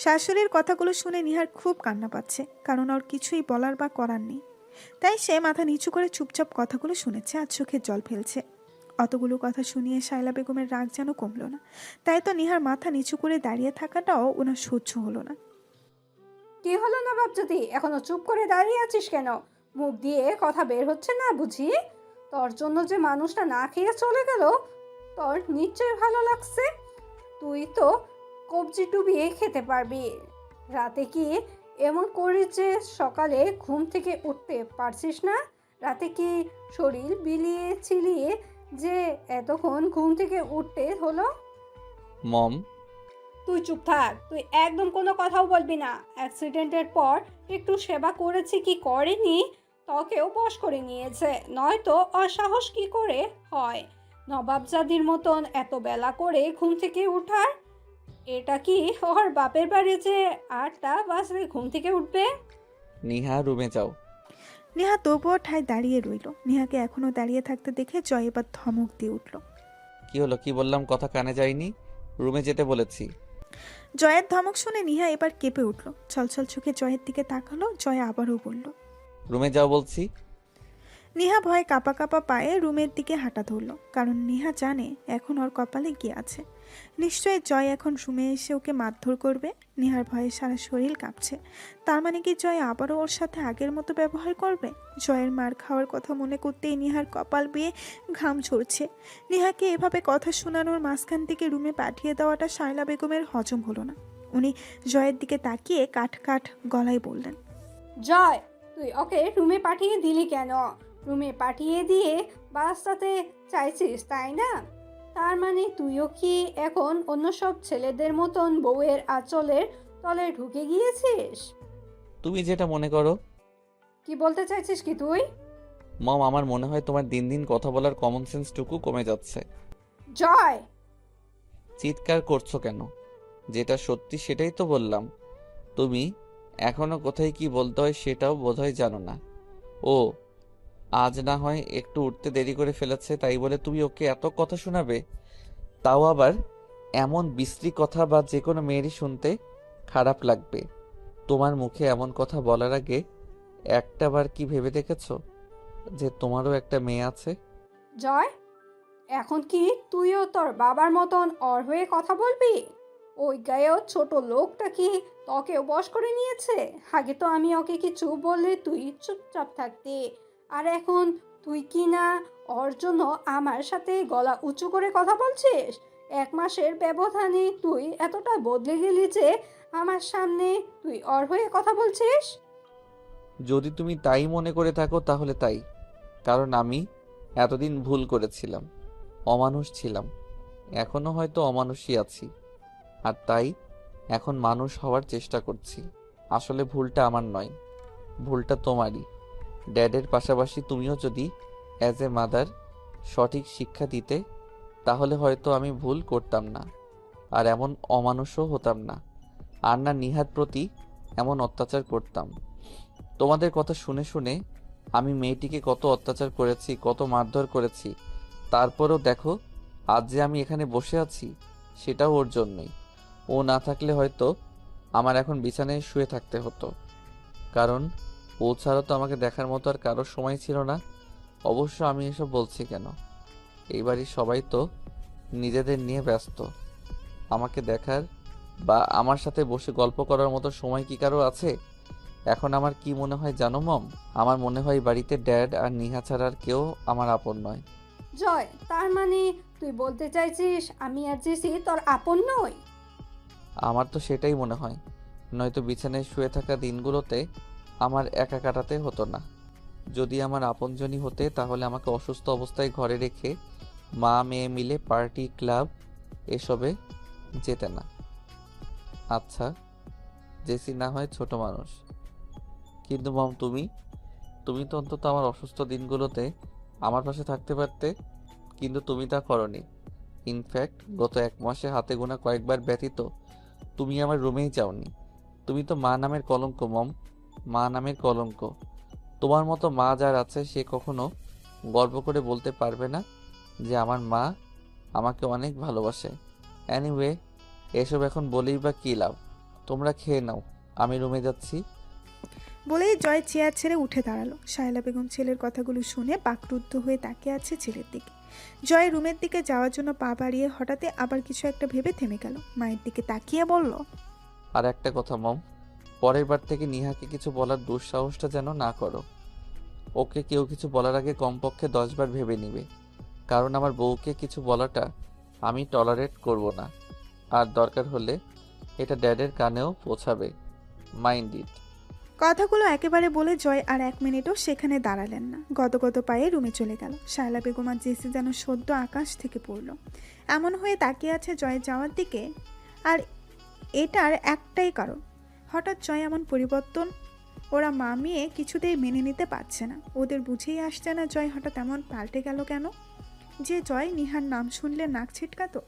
শাশুড়ির কথাগুলো শুনে নিহার খুব কান্না পাচ্ছে, কারণ ওর কিছুই বলার বা করার নেই। তাই সে মাথা নিচু করে চুপচাপ কথাগুলো শুনেছে আর চোখের জল ফেলছে। অতগুলো কথা শুনিয়ে শায়লা বেগমের রাগ যেন কমলো না। তাই তো নিহার মাথা নিচু করে দাঁড়িয়ে থাকাটাও ওনার সহ্য হলো না। কি হলো নবাবজাদি, এখনো চুপ করে দাঁড়িয়ে আছিস কেন? মুখ দিয়ে কথা বের হচ্ছে না বুঝি? তোর জন্য যে মানুষটা না খেয়ে চলে গেল, তোর নিশ্চয়ই ভালো লাগছে। তুই তো কবজি ডুবিয়ে খেতে পারবি। রাতে কি এমন করিস যে সকালে ঘুম থেকে উঠতে পারছিস না? রাতে কি শরীর বিলিয়ে চিলিয়ে যে এতক্ষণ ঘুম থেকে উঠতে হলো? মম। তুই চুপ থাক, তুই একদম কোনো কথাও বলবি না। অ্যাক্সিডেন্টের পর একটু সেবা করেছি কি করেনি, তোকেও বশ করে নিয়েছে, নয়তো অসাহস কি করে হয় নবাবজাদির মতন এত বেলা করে ঘুম থেকে উঠার? এটা কি ওর বাপের বাড়ি যে 8টা বাজলে ঘুম থেকে উঠবে? নিহা রুমে যাও। নেহা তবুও ঠায় দাঁড়িয়ে রইল। নেহাকে এখনো দাঁড়িয়ে থাকতে দেখে জয় এবার ধমক দিয়ে উঠল। কি হলো, কি বললাম কথা কানে যায়নি? রুমে যেতে বলেছি। জয়ের ধমক শুনে নিহা এবার কেঁপে উঠল। ছলছল চোখে জয়ের দিকে তাকালো। জয় আবারও বলল। রুমে যাও বলছি। নিহা ভয়ে কাঁপা কাঁপা পায়ে রুমের দিকে হাঁটা ধরল, কারণ নিহা জানে এখন ওর কপালে কি আছে। নিশ্চয়ই জয় এখন রুমে এসে ওকে মারধর করবে। নিহার ভয়ে সারা শরীর কাঁপছে। তার মানে কি জয় আবারও ওর সাথে আগের মতো ব্যবহার করবে? জয়ের মার খাওয়ার কথা মনে করতেই নিহার কপাল বেয়ে ঘাম ঝরছে। নিহাকে এভাবে কথা শোনানোর মাঝখান থেকে রুমে পাঠিয়ে দেওয়াটা শায়লা বেগমের হজম হলো না। উনি জয়ের দিকে তাকিয়ে কাঠ কাঠ গলায় বললেন। জয়, তুই ওকে রুমে পাঠিয়ে দিলি কেন? রুমে পাঠিয়ে দিয়ে বাসাতে চাইছিস তাই না? তার মানে তুইও কি এখন অন্য সব ছেলেদের মতন বউয়ের আঁচলের তলে ঢুকে গিয়েছিস? তুমি যেটা মনে করো। কি বলতে চাইছিস কি তুই? মম, আমার মনে হয় তোমার দিন দিন কথা বলার কমন সেন্সটুকু কমে যাচ্ছে। জয়, চিৎকার করছো কেন? যেটা সত্যি সেটাই তো বললাম। তুমি এখনো কোথায় কি বলতে হয় সেটাও বোধহয় জানো না। ও আজ না হয় একটু উঠতে দেরি করে ফেলেছে তাই বলে তুমি ওকে এত কথা শোনাবে? তাও আবার এমন বিশ্রী কথা বা যে কোনো মেয়েরই শুনতে খারাপ লাগবে। তোমার মুখে এমন কথা বলার আগে একটা বার কি ভেবে দেখেছো যে তোমারও একটা মেয়ে আছে? জয়, এখন কি তুইও তোর বাবার মতন ওর হয়ে কথা বলবি? ওই গায়েও ছোট লোকটা কি তোকেও বশ করে নিয়েছে? আগে তো আমি ওকে কিছু বললে তুই চুপচাপ থাকতি, আর এখন তুই কি না ওর জন্য আমার সাথে গলা উঁচু করে কথা বলছিস? 1 মাসের ব্যবধানে তুই এতটা বদলে গেলি যে আমার সামনে তুই ওর হয়ে কথা বলছিস? যদি তুমি তাই মনে করে থাকো তাহলে তাই। কারণ আমি এতদিন ভুল করেছিলাম, অমানুষ ছিলাম, এখনো হয়তো অমানুষই আছি। আর তাই এখন মানুষ হওয়ার চেষ্টা করছি। আসলে ভুলটা আমার নয়, ভুলটা তোমারই। ড্যাডের পাশাপাশি তুমিও যদি অ্যাজ এ মাদার সঠিক শিক্ষা দিতে, তাহলে হয়তো আমি ভুল করতাম না, আর এমন অমানুষও হতাম না, আর না নিহার প্রতি এমন অত্যাচার করতাম। তোমাদের কথা শুনে শুনে আমি মেয়েটিকে কত অত্যাচার করেছি, কত মারধর করেছি। তারপরেও দেখো, আজ যে আমি এখানে বসে আছি সেটাও ওর জন্যই। ও না থাকলে হয়তো আমার এখন বিছানায় শুয়ে থাকতে হতো। কারণ ও ছাড়া তো আমাকে দেখার মতো আর কারোর সময় ছিল না। অবশ্য আমি এসব বলছি কেন, এই বাড়ির সবাই তো নিজেদের নিয়ে ব্যস্ত। আমাকে দেখার বা আমার সাথে বসে গল্প করার মতো সময় কি কারো আছে? এখন আমার কি মনে হয় জানো মম? আমার মনে হয় বাড়িতে ড্যাড আর নিহা ছাড়া আর কেউ আমার আপন নয়। জয়, তার মানে তুই বলতে চাইছিস আমি আর জেসি তোর আপন নই? আমার তো সেটাই মনে হয়, নয়তো বিছানায় শুয়ে থাকা দিনগুলোতে আমার একা কাটাতে হতো না। যদি আমার আপনজনই হতে তাহলে আমাকে অসুস্থ অবস্থায় ঘরে রেখে মা মেয়ে মিলে পার্টি ক্লাব এসবে যেতে না। আচ্ছা, জেসি না হয় ছোট মানুষ, কিন্তু মম তুমি তুমি তো অন্তত আমার অসুস্থ দিনগুলোতে আমার পাশে থাকতে পারতে, কিন্তু তুমি তা করনি। ইনফ্যাক্ট গত 1 মাসে হাতে গোনা কয়েকবার ব্যতীত তুমি আমার রুমেই যাওনি। তুমি তো মা নামের কলঙ্ক মম, মা নামের কলঙ্ক। তোমার মতো মা যার আছে সে কখনো গর্ব করে বলতে পারবে না যে আমার মা আমাকে অনেক ভালোবাসে। এনিওয়ে, এসব এখন বলেই বা কী লাভ? তোমরা খেয়ে নাও, আমি রুমে যাচ্ছি। বলেই জয় চেয়ার ছেড়ে উঠে দাঁড়ালো। শায়লা বেগম ছেলের কথাগুলো শুনে বাকরুদ্ধ হয়ে তাকিয়ে আছে ছেলের দিকে। জয় রুমের দিকে যাওয়ার জন্য পা বাড়িয়ে হঠাৎই আবার কিছু একটা ভেবে থেমে গেল। মায়ের দিকে তাকিয়ে বলল, আর একটা কথা মম, পরের বার থেকে নিহাকে কিছু বলার দুঃসাহসটা যেন না করো। ওকে কেউ কিছু বলার আগে কমপক্ষে 10 বার ভেবে নিবে, কারণ আমার বউকে কিছু বলাটা আমি টলারেট করব না। আর দরকার হলে এটা ড্যাডের কানেও পৌঁছাবে। Mind it. কথাগুলো একেবারে বলে জয় আর 1 মিনিটও সেখানে দাঁড়ালেন না। গদগদ পায়ে রুমে চলে গেল। শায়লা বেগম আর জেসি যেন সদ্য আকাশ থেকে পড়ল এমন হয়ে তাকিয়ে আছে জয় যাওয়ার দিকে। আর এটার একটাই কারণ, হঠাৎ জয় এমন পরিবর্তন ওরা মামিয়ে কিছুতেই মেনে নিতে পারছে না। ওদের বুঝেই আসছে না জয় হঠাৎ এমন পাল্টে গেল কেন। যে জয় নিহার নাম শুনলে নাক ছিটকাতো,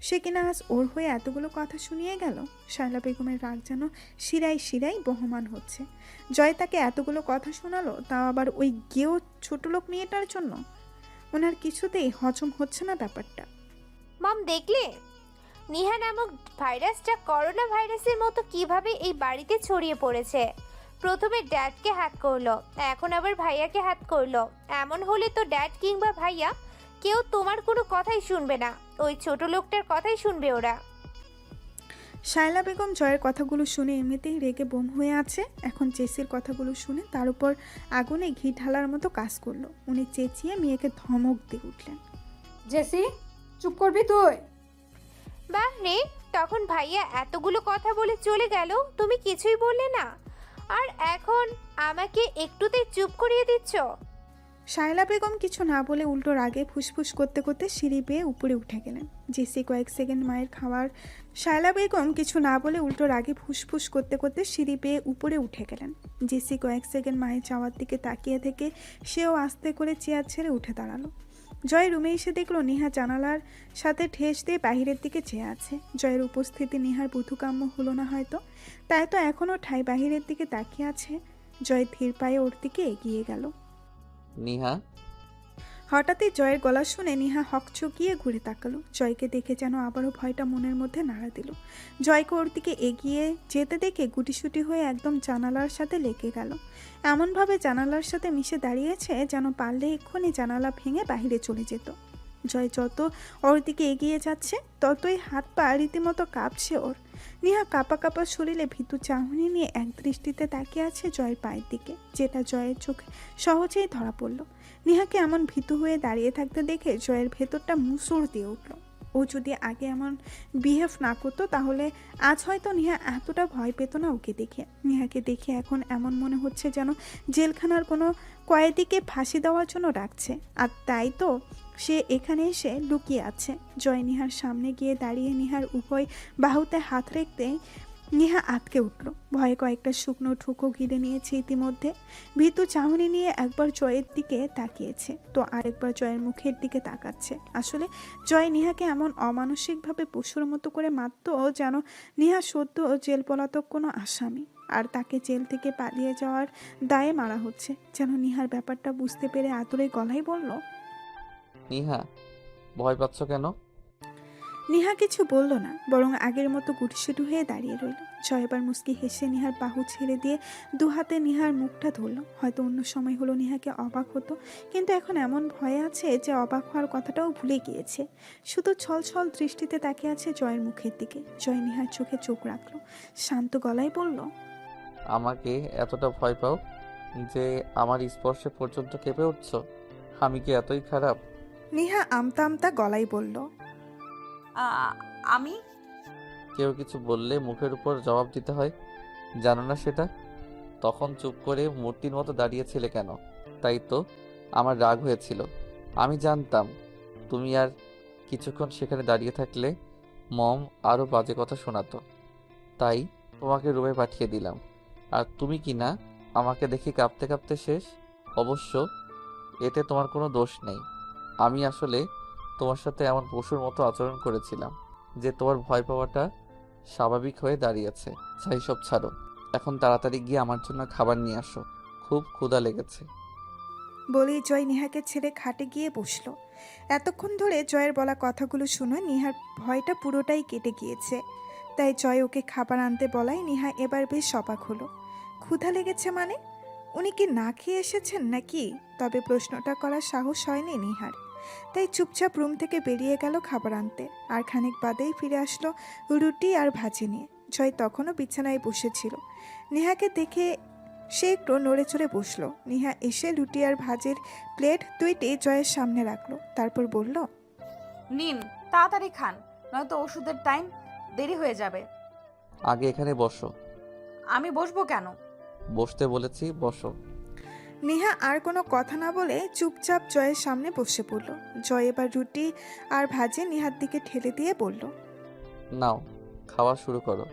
সে কিনা আজ ওর হয়ে এতগুলো কথা শুনিয়ে গেল। শায়লা বেগমের রাগ যেন শিরায় শিরায় বহমান হচ্ছে। জয় তাকে এতগুলো কথা শোনালো, তাও আবার ওই গেও ছোটলোক মেয়েটার জন্য। ওনার কিছুতেই হজম হচ্ছে না ব্যাপারটা। মম দেখলে নিহা নামক ভাইরাসটা করোনা ভাইরাসের মতো কিভাবে এই বাড়িতে ছড়িয়ে পড়েছে। প্রথমে ড্যাডকে হাত করলো, এখন আবার ভাইয়াকে হাত করলো। এমন হলে তো ড্যাড কিংবা ভাইয়া কেউ তোমার কোনো কথাই শুনবে না, ওই ছোট লোকটার কথাই শুনবে ওরা। শায়লা বেগম জয়ের কথাগুলো শুনে এমনিতেই রেগে বোম হয়ে আছে। এখন জেসির কথাগুলো শুনে তার উপর আগুনে ঘি ঢালার মতো কাজ করলো। উনি চেঁচিয়ে মেয়েকে ধমক দিয়ে উঠলেন, জেসি, চুপ করবি তুই? বাহ রে, তখন ভাইয়া এতগুলো কথা বলে চলে গেল, তুমি কিছুই বললে না, আর এখন আমাকে একটুতেই চুপ করিয়ে দিচ্ছ। শায়লা বেগম কিছু না বলে উল্টো রাগে ফুসফুস করতে করতে সিঁড়ি বেয়ে উপরে উঠে গেলেন। জেসি কয়েক সেকেন্ড মায়ের খাওয়ার শায়লা বেগম কিছু না বলে উল্টো রাগে ফুসফুস করতে করতে সিঁড়ি বেয়ে উপরে উঠে গেলেন। জেসি কয়েক সেকেন্ড মায়ের যাওয়ার দিকে তাকিয়ে থেকে সেও আস্তে করে চেয়ার ছেড়ে উঠে দাঁড়ালো। জয় রুমে এসে দেখলো নিহা জানালার সাথে ঠেস দিয়ে বাহিরের দিকে চেয়ে আছে। জয়ের উপস্থিতি নিহার বোধকাম্য হলো না হয়তো, তাই তো এখনও ঠাই বাহিরের দিকে তাকিয়ে আছে। জয় ধীর পায়ে ওর দিকে এগিয়ে গেল। নিহা। হঠাৎই জয়ের গলা শুনে নিহা হকচকিয়ে ঘুরে তাকালো। জয়কে দেখে যেন আবারও ভয়টা মনের মধ্যে নাড়া দিল। জয়কে ওর দিকে এগিয়ে যেতে দেখে গুটিসুটি হয়ে একদম জানালার সাথে লেগে গেল। এমনভাবে জানালার সাথে মিশে দাঁড়িয়েছে যেন পারলে এক্ষুনি জানালা ভেঙে বাইরে চলে যেত। জয় যত ওর দিকে এগিয়ে যাচ্ছে ততই হাত পা রীতিমতো কাঁপছে ওর। নিহা কাঁপা কাঁপা শরীরে ভীতু চাহনি নিয়ে এক দৃষ্টিতে তাকিয়ে আছে জয়ের পায়ের দিকে, যেটা জয়ের চোখে সহজেই ধরা পড়ল। নিহাকে এমন ভীতু হয়ে দাঁড়িয়ে থাকতে দেখে জয়ের ভেতরটা মুসুর দিয়ে উঠল। ও যদি আগে এমন বিহেভ না করতো তাহলে আজ হয়তো নিহা এতটা ভয় পেত না ওকে দেখে। নিহাকে দেখে এখন এমন মনে হচ্ছে যেন জেলখানার কোনো কয়েদিকে ফাঁসি দেওয়ার জন্য ডাকছে, আর তাই তো সে এখানে এসে লুকিয়ে আছে। জয় নিহার সামনে গিয়ে দাঁড়িয়ে নিহার উভয় বাহুতে হাত রাখতে নিহা আটকে উঠল। ভয়ে কয়েকটা শুকনো ঠুকো ঘিরে নিয়েছে ইতিমধ্যে। ভীতু চাহনি নিয়ে একবার জয়ের দিকে তাকিয়েছে, তো আরেকবার জয়ের মুখের দিকে তাকাচ্ছে। আসলে জয় নিহাকে এমন অমানসিকভাবে পশুর মতো করে মারত যেন নিহা সদ্য জেল পলাতক কোনো আসামি, আর তাকে জেল থেকে পালিয়ে যাওয়ার দায়ে মারা হচ্ছে। যেন নিহার ব্যাপারটা বুঝতে পেরে আদরে গলায় বলল, নিহা, ভয় পাচ্ছ কেন? নিহা কিছু বলল না, বরং আগের মতো গুটিসুটি হয়ে দাঁড়িয়ে রইল। জয় এবার মুচকি হেসে নিহার বাহু ছেড়ে দিয়ে দু হাতে নিহার মুখটা ধরল। হয়তো অন্য সময় হলো নিহাকে অবাক হতো, কিন্তু এখন এমন ভয়ে আছে যে অবাক হওয়ার কথাটাও ভুলে গিয়েছে। শুধু ছল ছল দৃষ্টিতে তাকিয়ে আছে জয়ের মুখের দিকে। জয় নিহার চোখে চোখ রাখলো, শান্ত গলায় বলল, আমাকে এতটা ভয় পাও যে আমার স্পর্শে পর্যন্ত কেঁপে উঠছ? আমি কি এতই খারাপ? নিহা আমতা আমতা গলায় বলল, আমি কেউ কিছু বললে মুখের উপর জবাব দিতে হয়, জানো না সেটা? তখন চুপ করে মূর্তির মতো দাঁড়িয়েছিলে কেন? তাই তো আমার রাগ হয়েছিল। আমি জানতাম তুমি আর কিছুক্ষণ সেখানে দাঁড়িয়ে থাকলে মম আরও বাজে কথা শোনাতো, তাই তোমাকে রুমে পাঠিয়ে দিলাম। আর তুমি কি না আমাকে দেখি কাঁপতে কাঁপতে শেষ। অবশ্য এতে তোমার কোনো দোষ নেই। আমি আসলে তোমার সাথে এমন পশুর মতো আচরণ করেছিলাম যে তোমার ভয় পাওয়াটা স্বাভাবিক হয়ে দাঁড়িয়েছে। যাই সব ছাড়ো, এখন তাড়াতাড়ি গিয়ে আমার জন্য খাবার নিয়ে আসো, খুব ক্ষুধা লেগেছে। বলেই জয় নিহাকে ছেড়ে খাটে গিয়ে বসলো। এতক্ষণ ধরে জয়ের বলা কথাগুলো শুনে নিহার ভয়টা পুরোটাই কেটে গিয়েছে। তাই জয় ওকে খাবার আনতে বলায় নিহা এবার বেশ অবাক হলো। ক্ষুধা লেগেছে মানে? উনি কি না খেয়ে এসেছেন নাকি? তবে প্রশ্নটা করার সাহস হয়নি নিহার, তাই চুপচাপ রুম থেকে বেরিয়ে গেল খাবার আনতে। আর খানিক বাদেই ফিরে আসলো রুটি আর ভাজি নিয়ে। জয় তখনও বিছানায় বসেছিল। নেহাকে দেখে সে একটু নড়ে চড়ে বসলো। নেহা এসে রুটি আর ভাজির প্লেট দুইটি জয়ের সামনে রাখলো, তারপর বলল, নিন, তাড়াতাড়ি খান, নয়তো ওষুধের টাইম দেরি হয়ে যাবে। আগে এখানে বসো। আমি বসবো কেন? বসতে বলেছি, বসো। নেহা আর কোনো কথা না বলে চুপচাপ জয়ের সামনে বসে পড়ল। জয় এবার রুটি আর ভাজি নেহার দিকে ঠেলে দিয়ে বলল, নাও, খাওয়া শুরু করো।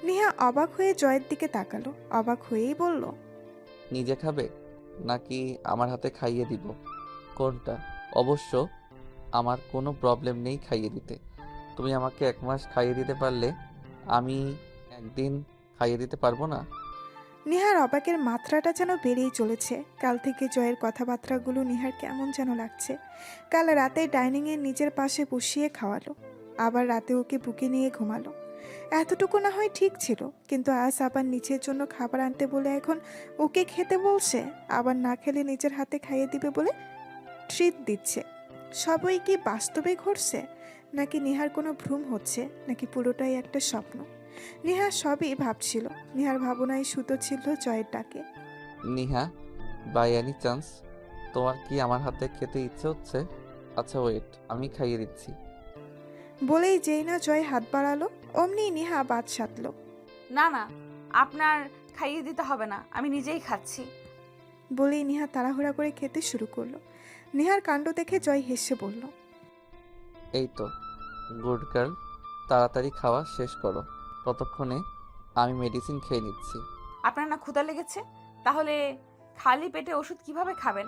নেহা অবাক হয়ে জয়ের দিকে তাকালো। অবাক হয়েই বলল, নিজে খাবে নাকি আমার হাতে খাইয়ে দিব? কোনটা? অবশ্য আমার কোনো প্রবলেম নেই খাইয়ে দিতে। তুমি আমাকে 1 মাস খাইয়ে দিতে পারলে আমি একদিন খাইয়ে দিতে পারবো না? নেহার অবাকের মাত্রাটা যেন বেড়েই চলেছে। কাল থেকে জয়ের কথাবার্তাগুলো নেহার কেমন যেন লাগছে। কাল রাতে ডাইনিংয়ে নিজের পাশে বসিয়ে খাওয়ালো, আবার রাতে ওকে বুকে নিয়ে ঘুমালো। এতটুকু না হয় ঠিক ছিল, কিন্তু আজ আবার নিচের জন্য খাবার আনতে বলে এখন ওকে খেতে বলছে, আবার না খেলে নিজের হাতে খাইয়ে দিবে বলে ট্রিট দিচ্ছে। সবই কি বাস্তবে ঘটছে, নাকি নেহার কোনো ভ্রম হচ্ছে, নাকি পুরোটাই একটা স্বপ্ন? নেহা সবই ভাবছিল। নেহার ভাবনায় সুতো ছিল জয়ের ডাকে। নিহা, বাই এনি চান্স তোমার কি আমার হাতে খেতে ইচ্ছে হচ্ছে? আচ্ছা ওয়েট, আমি খাইয়ে দিচ্ছি। বলেই যেই না জয় হাত বাড়ালো, অমনি নেহা বাদ সাধল। না না, আপনার খাইয়ে দিতে হবে না, আমি নিজেই খাচ্ছি। বলেই নেহা তাড়াহুড়া করে খেতে শুরু করলো। নেহার কাণ্ড দেখে জয় হেসে বলল, এই তো, গুড গার্ল, তাড়াতাড়ি খাওয়া শেষ করো। ততক্ষণে আমি মেডিসিন খেয়ে নিচ্ছি। আপনার না ক্ষুধা লেগেছে? তাহলে খালি পেটে ওষুধ কিভাবে খাবেন?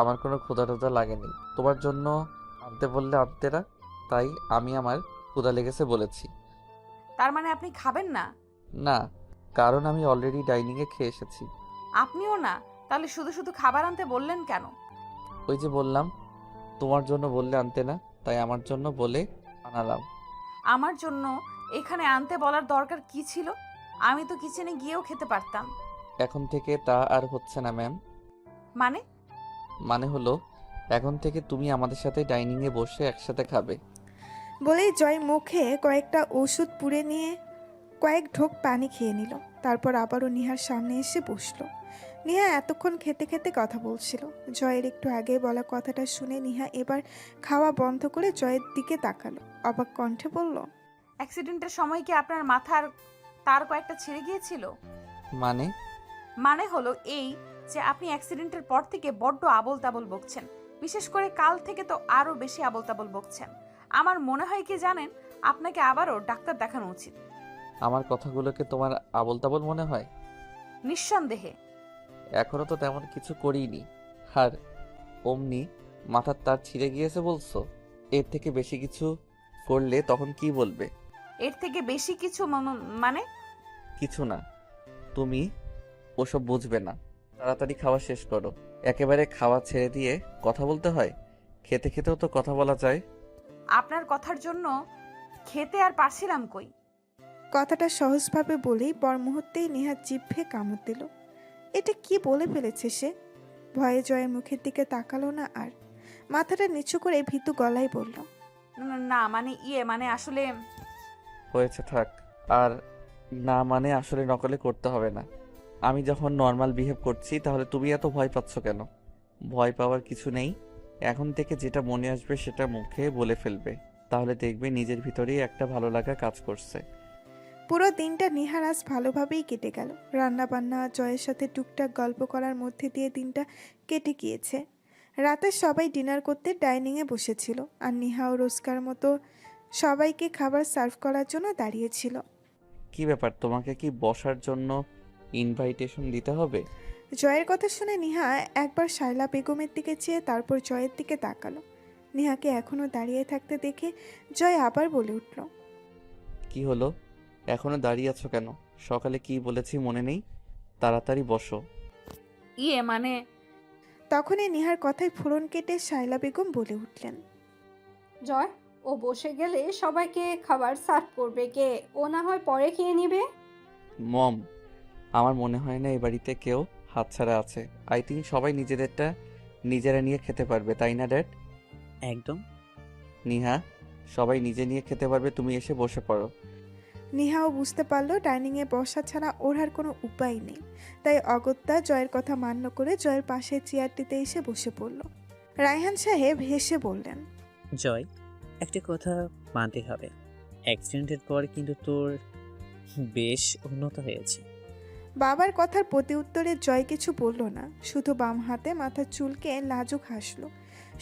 আমার কোনো ক্ষুধা টুধা লাগেনি। তোমার জন্য আনতে বললে আনতে না, তাই আমি আমার ক্ষুধা লেগেছে বলেছি। তার মানে আপনি খাবেন না? না, কারণ আমি অলরেডি ডাইনিংয়ে খেয়ে এসেছি। আপনিও না? তাহলে শুধু শুধু খাবার আনতে বললেন কেন? ওই যে বললাম, তোমার জন্য বললে আনতে না, তাই আমার জন্য বলে আনালাম। আমার জন্য এখানে আনতে বলার দরকার কি ছিল? আমি তো কিচেনে গিয়েও খেতে পারতাম। এখন থেকে তা আর হচ্ছে না ম্যাম। মানে? মানে হলো, এখন থেকে তুমি আমাদের সাথে ডাইনিংয়ে বসে একসাথে খাবে। বলেই জয় মুখে কয়েকটা ওষুধ পুড়ে নিয়ে কয়েক ঢোক পানি খেয়ে নিল। তারপর আবারও নেহার সামনে এসে বসলো। নেহা এতক্ষণ খেতে খেতে কথা বলছিল। জয়ের একটু আগে বলা কথাটা শুনে নেহা এবার খাওয়া বন্ধ করে জয়ের দিকে তাকালো। অবাক কণ্ঠে বলল, অ্যাক্সিডেন্টের সময় কি আপনার মাথার তার কয়েকটা ছিঁড়ে গিয়েছিল? মানে? মানে হলো এই যে আপনি অ্যাক্সিডেন্টের পর থেকে বড্ড আবোল তাবোল বকছেন। বিশেষ করে কাল থেকে তো আরো বেশি আবোল তাবোল বকছেন। আমার মনে হয় কি জানেন, আপনাকে আবারও ডাক্তার দেখানো উচিত। আমার কথাগুলোকে তোমার আবোল তাবোল মনে হয়? নিঃসন্দেহে। এখনো তো তেমন কিছু করিনি। আর অমনি মাথার তার ছিঁড়ে গিয়েছে বলছো? এর থেকে বেশি কিছু করলে তখন কি বলবে? এর থেকে বেশি কিছু মানে? কিছু না, তুমি ওসব বুঝবে না। তাড়াতাড়ি খাওয়া শেষ করো। একেবারে খাওয়া ছেড়ে দিয়ে কথা বলতে হয়? খেতে খেতেও তো কথা বলা যায়। আপনার কথার জন্য খেতে আর পারছিলাম কই। কথাটা সহজভাবে বলেই পর মুহূর্তেই নেহা জিভে কামড় দিল। এটা কি বলে ফেলেছে সে? ভয়ে জয়ের মুখের দিকে তাকালো না আর। মাথাটা নিচু করে ভীতু গলায় বলল, না মানে মানে আসলে হয়েছে, থাক। আর না মানে আসলে নকলে করতে হবে না। আমি যখন নর্মাল বিহেভ করছি তাহলে তুমি এত ভয় পাচ্ছ কেন? ভয় পাওয়ার কিছু নেই। এখন থেকে যেটা মনে আসবে সেটা মুখে বলে ফেলবে, তাহলে দেখবে নিজের ভিতরেই একটা ভালো লাগা কাজ করছে। পুরো দিনটা নিহার আজ ভালোভাবেই কেটে গেল। রান্না বান্না জয়ের সাথে টুকটাক গল্প করার মধ্যে দিয়ে দিনটা কেটে গিয়েছে। রাতে সবাই ডিনার করতে ডাইনিংয়ে বসেছিল, আর নিহাও রোজকার মতো সবাইকে খাবার সার্ভ করার জন্য দাঁড়িয়েছিল। কি ব্যাপার, তোমাকে কি বসার জন্য ইনভাইটেশন দিতে হবে? জয়ের কথা শুনে নিহা একবার শায়লা বেগমের দিকে চেয়ে তারপর জয়ের দিকে তাকালো। নিহাকে এখনো দাঁড়িয়ে থাকতে দেখে জয় আবার বলে উঠল, কি হলো, এখনো দাঁড়িয়ে আছো কেন? সকালে কি বলেছি মনে নেই? তাড়াতাড়ি বসো। মানে তখনই নিহার কথায় ফোড়ন কেটে শায়লা বেগম বলে উঠলেন, জয়, ও বসে গেলে সবাইকে খাবার সার্ভ করবে কে? ও না হয় পরে খেয়ে নেবে। মম, আমার মনে হয় না এই বাড়িতে কেউ হাতছাড়া আছে। আই থিঙ্ক সবাই নিজেদেরটা নিজেরা নিয়ে খেতে পারবে, তাই না ড্যাড? একদম। নিহা, সবাই নিজে নিয়ে খেতে পারবে, তুমি এসে বসে পড়ো। নিহাও বুঝতে পারলো ডাইনিংয়ে বসা ছাড়া ওর আর কোনো উপায় নেই, তাই অগত্যা জয়ের কথা মান্য করে জয়ের পাশে চেয়ারটিতে এসে বসে পড়ল। রায়হান সাহেব হেসে বললেন, জয়, একটা কথা মানতে হবে, অ্যাক্সিডেন্টের পর কিন্তু তোর বেশ উন্নত হয়েছে। বাবার কথার প্রতি উত্তরে জয় কিছু বলল না, শুধু বাম হাতে মাথার চুলকে লাজুক হাসলো।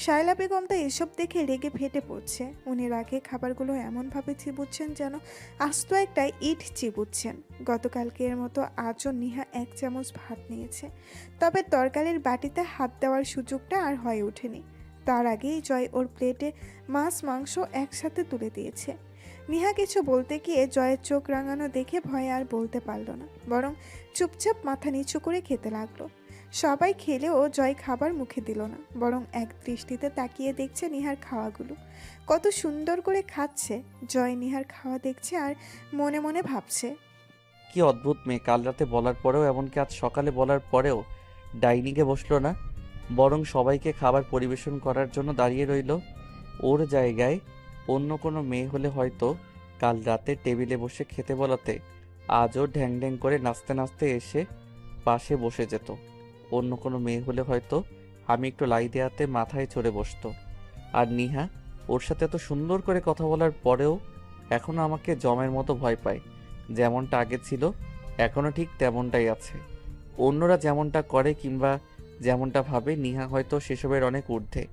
শায়লা বেগম তো এসব দেখে রেগে ফেটে পড়ছে। উনি রাগে খাবারগুলো এমনভাবে চিবুচ্ছেন যেন আস্ত একটা ইট চিবুচ্ছেন। গতকালকের মতো আজও নিহা 1 চামচ ভাত নিয়েছে, তবে তরকারির বাটিতে হাত দেওয়ার সুযোগটা আর হয়ে ওঠেনি। তার আগেই জয় ওর প্লেটে মাছ মাংস একসাথে তুলে দিয়েছে। নিহা কিছু বলতে গিয়ে জয়ের চোখ রাঙানো দেখে ভয়ে আর বলতে পারল না, বরং চুপচাপ মাথা নিচু করে খেতে লাগলো। সবাই খেলেও জয় খাবার মুখে দিল না, বরং এক দৃষ্টিতে তাকিয়ে দেখছে নিহার খাওয়াগুলো। কত সুন্দর করে খাচ্ছে। জয় নিহার খাওয়া দেখছে আর মনে মনে ভাবছে, কি অদ্ভুত মেয়ে, কাল রাতে বলার পরেও, এমনকি আজ সকালে বলার পরেও ডাইনিংয়ে বসলো না, বরং সবাইকে খাবার পরিবেশন করার জন্য দাঁড়িয়ে রইল। ওর জায়গায় অন্য কোনো মেয়ে হলে হয়তো কাল রাতে টেবিলে বসে খেতে বলাতে আজও ঢ্যাং ঢ্যাং করে নাচতে নাচতে এসে পাশে বসে যেত। অন্য কোনো মেয়ে হলে হয়তো আমি একটু লাই দেয়াতে মাথায় চড়ে বসতো। আর নিহা, ওর সাথে এত সুন্দর করে কথা বলার পরেও এখনও আমাকে জমের মতো ভয় পায়। যেমনটা আগে ছিল এখনও ঠিক তেমনটাই আছে। অন্যরা যেমনটা করে কিংবা যেমনটা ভাবে, নিহা হয়তো সেসবের অনেক ঊর্ধ্বে।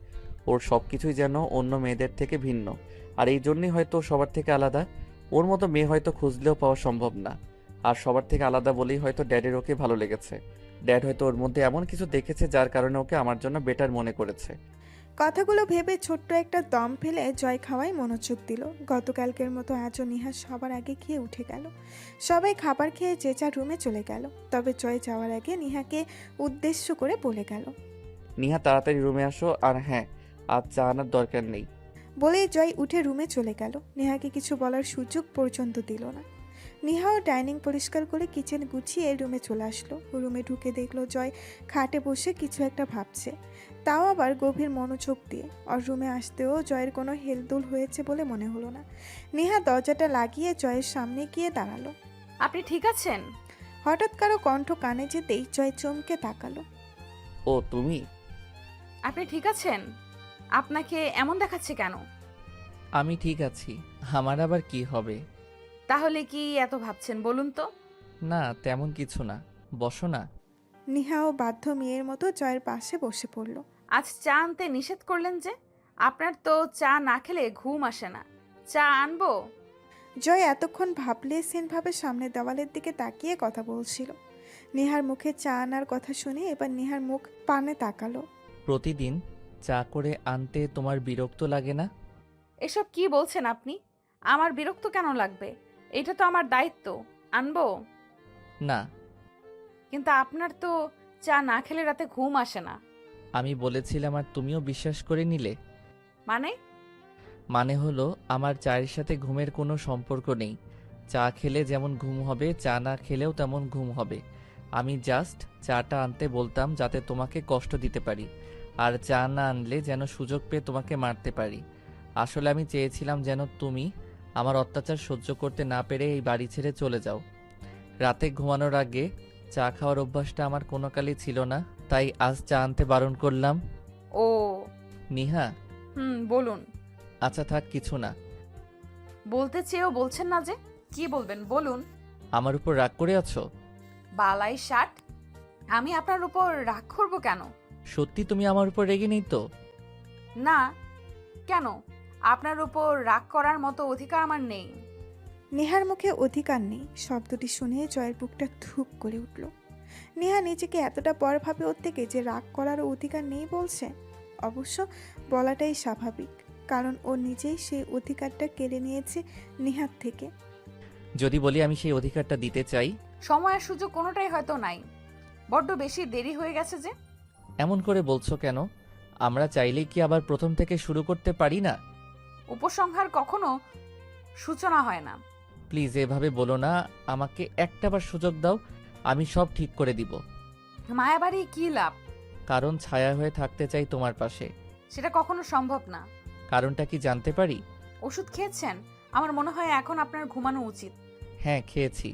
ওর সব কিছুই যেন অন্য মেয়েদের থেকে ভিন্ন, আর এই জন্যই হয়তো ও সবার থেকে আলাদা। ওর মতো মেয়ে হয়তো খুঁজলেও পাওয়া সম্ভব না। আর সবার থেকে আলাদা বলেই হয়তো ড্যাডের ওকে ভালো লেগেছে। ড্যাড হয়তো ওর মধ্যে এমন কিছু দেখেছে যার কারণে ওকে আমার জন্য বেটার মনে করেছে। কথাগুলো ভেবে ছোট্ট একটা দম ফেলে জয় খাওয়ায় মনোযোগ দিল। গতকালকের মতো আজও নিহা সবার আগে খেয়ে উঠে গেল। সবাই খাবার খেয়ে যে যার রুমে চলে গেল, তবে জয় যাওয়ার আগে নিহাকে উদ্দেশ্য করে বলে গেল, নিহা, তাড়াতাড়ি রুমে আসো, আর হ্যাঁ, আজ চা আনার দরকার নেই। বলেই জয় উঠে রুমে চলে গেল। নেহাকে কিছু বলার সুযোগ পর্যন্ত দিল না। নেহাও ডাইনিং পরিষ্কার করে কিচেন গুছিয়ে রুমে চলে আসলো। রুমে ঢুকে দেখলো জয় খাটে বসে কিছু একটা ভাবছে, তাও আবার গভীর মনোযোগ দিয়ে। আর রুমে আসতেও জয়ের কোনো হেলদোল হয়েছে বলে মনে হলো না। নেহা দরজাটা লাগিয়ে জয়ের সামনে গিয়ে দাঁড়ালো। আপনি ঠিক আছেন? হঠাৎ কারো কণ্ঠ কানে যেতেই জয় চমকে তাকালো। ও তুমি? আপনি ঠিক আছেন? আপনাকে এমন দেখাচ্ছে কেন? আমি ঠিক আছি, আমার আবার কি হবে? তাহলে কি এত ভাবছেন বলুন তো? না, তেমন কিছু না, বসো না। নেহাও বাধ্য মেয়ের মতো জয়ের পাশে বসে পড়ল। আজ চা আনতে নিষেধ করলেন যে? আপনার তো চা না খেলে ঘুম আসে না। চা আনবো? জয় এতক্ষণ ভাবলেশহীনভাবে সামনের দেওয়ালের দিকে তাকিয়ে কথা বলছিল। নেহার মুখে চা আনার কথা শুনে এবার নেহার মুখ পানে তাকালো। প্রতিদিন চা করে আনতে তোমার বিরক্ত লাগে না? এসব কি বলছেন আপনি? আমার বিরক্ত কেন লাগবে? এটা তো আমার দায়িত্ব। আনবো? না, কিন্তু আপনার তো চা না খেলে রাতে ঘুম আসে না। আমি বলেছিলাম আর তুমিও বিশ্বাস করে নিলে। মানে? মানে হলো, আমার চায়ের সাথে ঘুমের কোনো সম্পর্ক নেই। চা খেলে যেমন ঘুম হবে, চা না খেলেও তেমন ঘুম হবে। আমি জাস্ট চাটা আনতে বলতাম যাতে তোমাকে কষ্ট দিতে পারি, আর চা না আনলে যেন সুযোগ পেয়ে তোমাকে মারতে পারি। আসলে আমি চেয়েছিলাম যেন তুমি আমার অত্যাচার সহ্য করতে না পেরে এই বাড়ি ছেড়ে চলে যাও। রাতে ঘুমানোর আগে চা খাওয়ার অভ্যাসটা আমার কোনো কালই ছিল না, তাই আজ চা আনতে বারণ করলাম। ও নিহা, বলুন। আচ্ছা থাক, কিছু না। বলতে চেয়েও বলছেন না যে? কি বলবেন বলুন। আমার উপর রাগ করে আছো? বালাই ষাট, আমি আপনার উপর রাগ করবো কেন? সত্যি তুমি আমার উপর রেগে নেই তো? না। কেন? আপনার উপর রাগ করার মতো অধিকার আমার নেই। নেহার মুখে অধিকার নেই শব্দটি শুনে জয়ের বুকটা ধুপ করে উঠল। নেহা নিজেকে এতটা পর ভাবে ওর থেকে যে রাগ করারও অধিকার নেই বলছে। অবশ্য বলাটাই স্বাভাবিক, কারণ ও নিজেই সেই অধিকারটা কেড়ে নিয়েছে নেহার থেকে। যদি বলি আমি সেই অধিকারটা দিতে চাই? সময় আর সুযোগ কোনোটাই হয়তো নাই। বড্ড বেশি দেরি হয়ে গেছে যে। এমন করে বলছো কেন? আমরা চাইলেই কি আবার প্রথম থেকে শুরু করতে পারি না? উপসংহার কখনো সূচনা হয় না। প্লিজ এভাবে বলো না, আমাকে একটাবার সুযোগ দাও, আমি সব ঠিক করে দিব। মায়াবাড়ি কি লাভ? কারণ ছায়া হয়ে থাকতে চাই তোমার পাশে। সেটা কখনো সম্ভব না। কারণটা কি জানতে পারি? ওষুধ খেয়েছেন? আমার মনে হয় এখন আপনার ঘুমানো উচিত। হ্যাঁ খেয়েছি।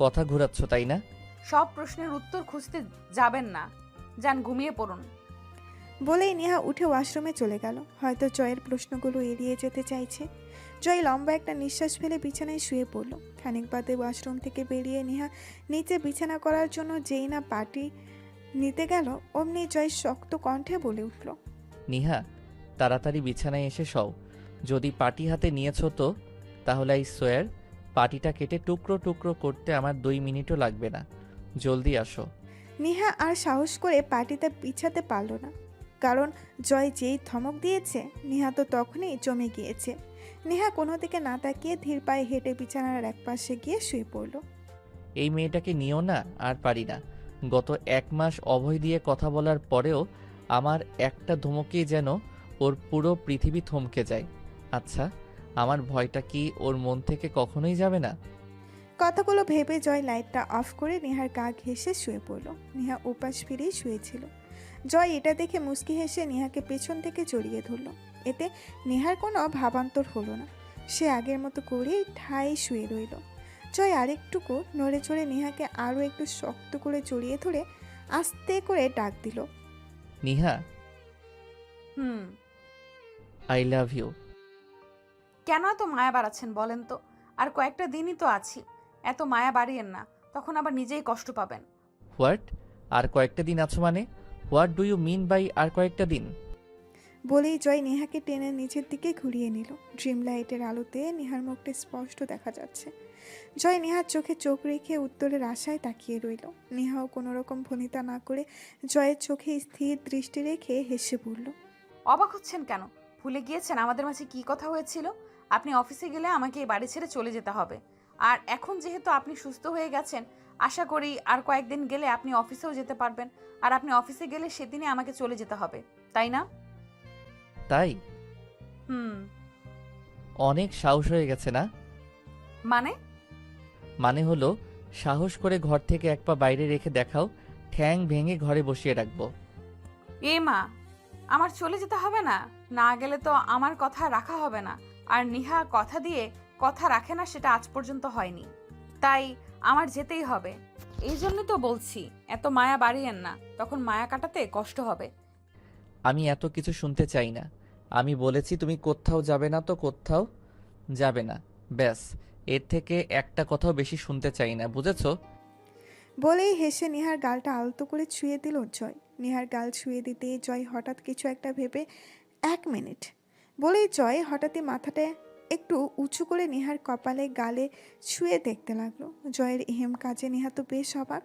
কথা ঘুরাচ্ছ তাই না? সব প্রশ্নের উত্তর খুঁজতে যাবেন না, যান ঘুমিয়ে পড়ুন। বলেই নেহা উঠে ওয়াশরুমে চলে গেল। হয়তো জয়ের প্রশ্নগুলো এড়িয়ে যেতে চাইছে। জয় লম্বা একটা নিঃশ্বাস ফেলে বিছানায় শুয়ে পড়ল। খানিক বাদে ওয়াশরুম থেকে বেরিয়ে নেহা নিচে বিছানা করার জন্য যেই না পাটি নিতে গেল, অমনি জয় শক্ত কণ্ঠে বলে উঠল, নিহা, তাড়াতাড়ি বিছানায় এসে শও। যদি পাটি হাতে নিয়েছো তো তাহলে আই সোয়ার পাটিটা কেটে টুকরো টুকরো করতে আমার 2 মিনিটও লাগবে না। জলদি আসো। নেহা আর সাহস করে পাটিতে বিছাতে পারল না, কারণ জয় যেই ধমক দিয়েছে নেহা তো তখনই জমে গিয়েছে। নেহা কোনো দিকে না তাকিয়ে ধীর পায়ে হেঁটে বিছানার এক পাশে গিয়ে শুয়ে পড়ল। এই মেয়েটাকে নিও না, আর পারি না। গত 1 মাস অভয় দিয়ে কথা বলার পরেও আমার একটা ধমকেই যেন ওর পুরো পৃথিবী থমকে যায়। আচ্ছা, আমার ভয়টা কি ওর মন থেকে কখনোই যাবে না? কথাগুলো ভেবে জয় লাইটটা অফ করে নেহার গা ঘেঁষে শুয়ে পড়ল। নেহা উপাস ফিরেই শুয়েছিল। জয় এটা দেখে মুচকি হেসে নেহাকে পেছন থেকে জড়িয়ে ধরল। এতে নেহার কোনো ভাবান্তর হলো না। সে আগের মতো করেই ঠাই শুয়ে রইল। জয় আরেকটুকু নড়ে চড়ে নেহাকে আরও একটু শক্ত করে জড়িয়ে ধরে আস্তে করে ডাক দিল, নিহা, হুম। I love you. কেন এত মায়া বাড়াচ্ছেন বলেন তো? আর কয়েকটা দিনই তো আছি, এত মায়া বাড়িয়েন না, তখন আবার নিজেই কষ্ট পাবেন। হোয়াট? আর কয়েকটা দিন আছো মানে? What do you mean by আর কয়েকটা দিন? বলেই জয় নেহাকে টেনে নিচের দিকে ঘুরিয়ে নিল। ড্রিম লাইটের আলোতে নেহার মুখটা স্পষ্ট দেখা যাচ্ছে। জয় নেহার চোখে চোখ রেখে উত্তরের আশায় তাকিয়ে রইল। নেহাও কোনো রকম ভনিতা না করে জয়ের চোখে স্থির দৃষ্টি রেখে হেসে পড়ল। অবাক হচ্ছেন কেন? ভুলে গিয়েছেন আমাদের মাঝে কি কথা হয়েছিল? আপনি অফিসে গেলে আমাকে এই বাড়ি ছেড়ে চলে যেতে হবে। আর এখন যেহেতু আপনি সুস্থ হয়ে গেছেন, আশা করি আর কয়েকদিন গেলে আপনি অফিসেও যেতে পারবেন। আর আপনি অফিসে গেলে সেদিনই আমাকে চলে যেতে হবে, তাই না? তাই? হুম। অনেক সাহস হয়ে গেছে না? মানে? মানে হলো সাহস করে ঘর থেকে এক পা বাইরে রেখে দেখাও, ঠ্যাং ভেঙে ঘরে বসিয়ে রাখবো। এ মা, আমার চলে যেতে হবে না? না গেলে তো আমার কথা রাখা হবে না। আর নিহা কথা দিয়ে কথা রাখে না, সেটা আজ পর্যন্ত হয়নি। তাই আমার যেতেই হবে। এই জন্য তো বলছি এত মায়া বাড়িয়েন না, তখন মায়া কাটাতে কষ্ট হবে। আমি এত কিছু শুনতে চাই না। আমি বলেছি তুমি কোথাও যাবে না তো কোথাও যাবে না, ব্যাস। এর থেকে একটা কথাও বেশি শুনতে চাই না, বুঝেছো? বলেই হেসে নেহার গালটা আলতো করে ছুঁয়ে দিল জয়। নেহার গাল ছুঁয়ে দিতে জয় হঠাৎ কিছু একটা ভেবে 1 মিনিট বলেই জয় হঠাৎই মাথাটা একটু উঁচু করে নেহার কপালে গালে ছুঁয়ে দেখতে লাগলো। জয়ের এহেম কাজে নেহা তো বেশ অবাক।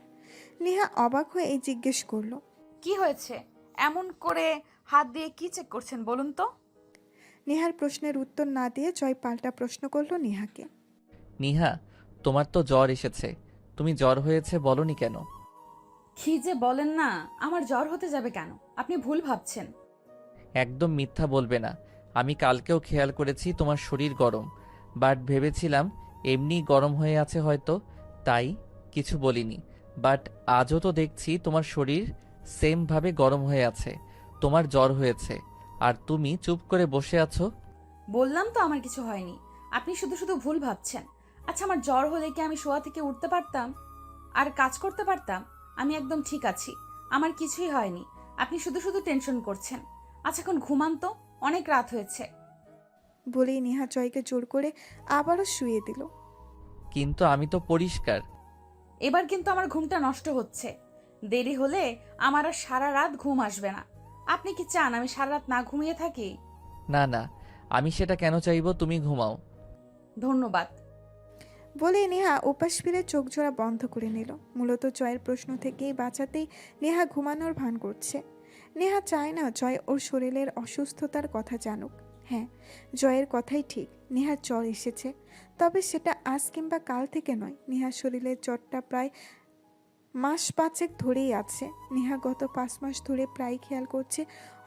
নেহা অবাক হয়ে জিজ্ঞেস করলো, কি হয়েছে? এমন করে হাত দিয়ে কি চেক করছেন বলুন তো? নেহার প্রশ্নের উত্তর না দিয়ে জয় পাল্টা প্রশ্ন করলো নেহাকে, নিহা, তোমার তো জ্বর এসেছে, তুমি জ্বর হয়েছে বলনি কেন? কি যে বলেন না, আমার জ্বর হতে যাবে কেন? আপনি ভুল ভাবছেন। একদম মিথ্যা বলবে না। আমি কালকেও খেয়াল করেছি তোমার শরীর গরম, বাট ভেবেছিলাম এমনি গরম হয়ে আছে হয়তো, তাই কিছু বলিনি। বাট আজও তো দেখছি তোমার শরীর সেমভাবে গরম হয়ে আছে, তোমার জ্বর হয়েছে, আর তুমি চুপ করে বসে আছো। বললাম তো আমার কিছু হয়নি, আপনি শুধু শুধু ভুল ভাবছেন। আচ্ছা, আমার জ্বর হলে কি আমি শোয়া থেকে উঠতে পারতাম আর কাজ করতে পারতাম? আমি একদম ঠিক আছি, আমার কিছুই হয়নি। আপনি শুধু শুধু টেনশন করছেন। আচ্ছা, এখন ঘুমান তো, অনেক রাত হয়েছে। বলেই নেহা জয়কে জোর করে আবারও শুয়ে দিল। কিন্তু আমি তো পরিষ্কার। এবার কিন্তু আমার ঘুমটা নষ্ট হচ্ছে। দেরি হলে আমার আর সারা রাত ঘুম আসবে না। আপনি কি চান আমি সারা রাত না ঘুমিয়ে থাকি? না না, আমি সেটা কেন চাইবো, তুমি ঘুমাও। ধন্যবাদ। বলে নেহা উপাস ফিরে চোখ জোড়া বন্ধ করে নিল। মূলত জয়ের প্রশ্ন থেকেই বাঁচাতেই নেহা ঘুমানোর ভান করছে। নেহা চায় না জয় ওর শরীরের অসুস্থতার কথা জানুক। হ্যাঁ, জয়ের কথাই ঠিক, নেহার জ্বর এসেছে, তবে সেটা আজ কিংবা কাল থেকে নয়। নেহার শরীরের জ্বরটা প্রায় 5 মাস ধরেই আছে। নেহা গত 5 মাস ধরে প্রায় খেয়াল করছে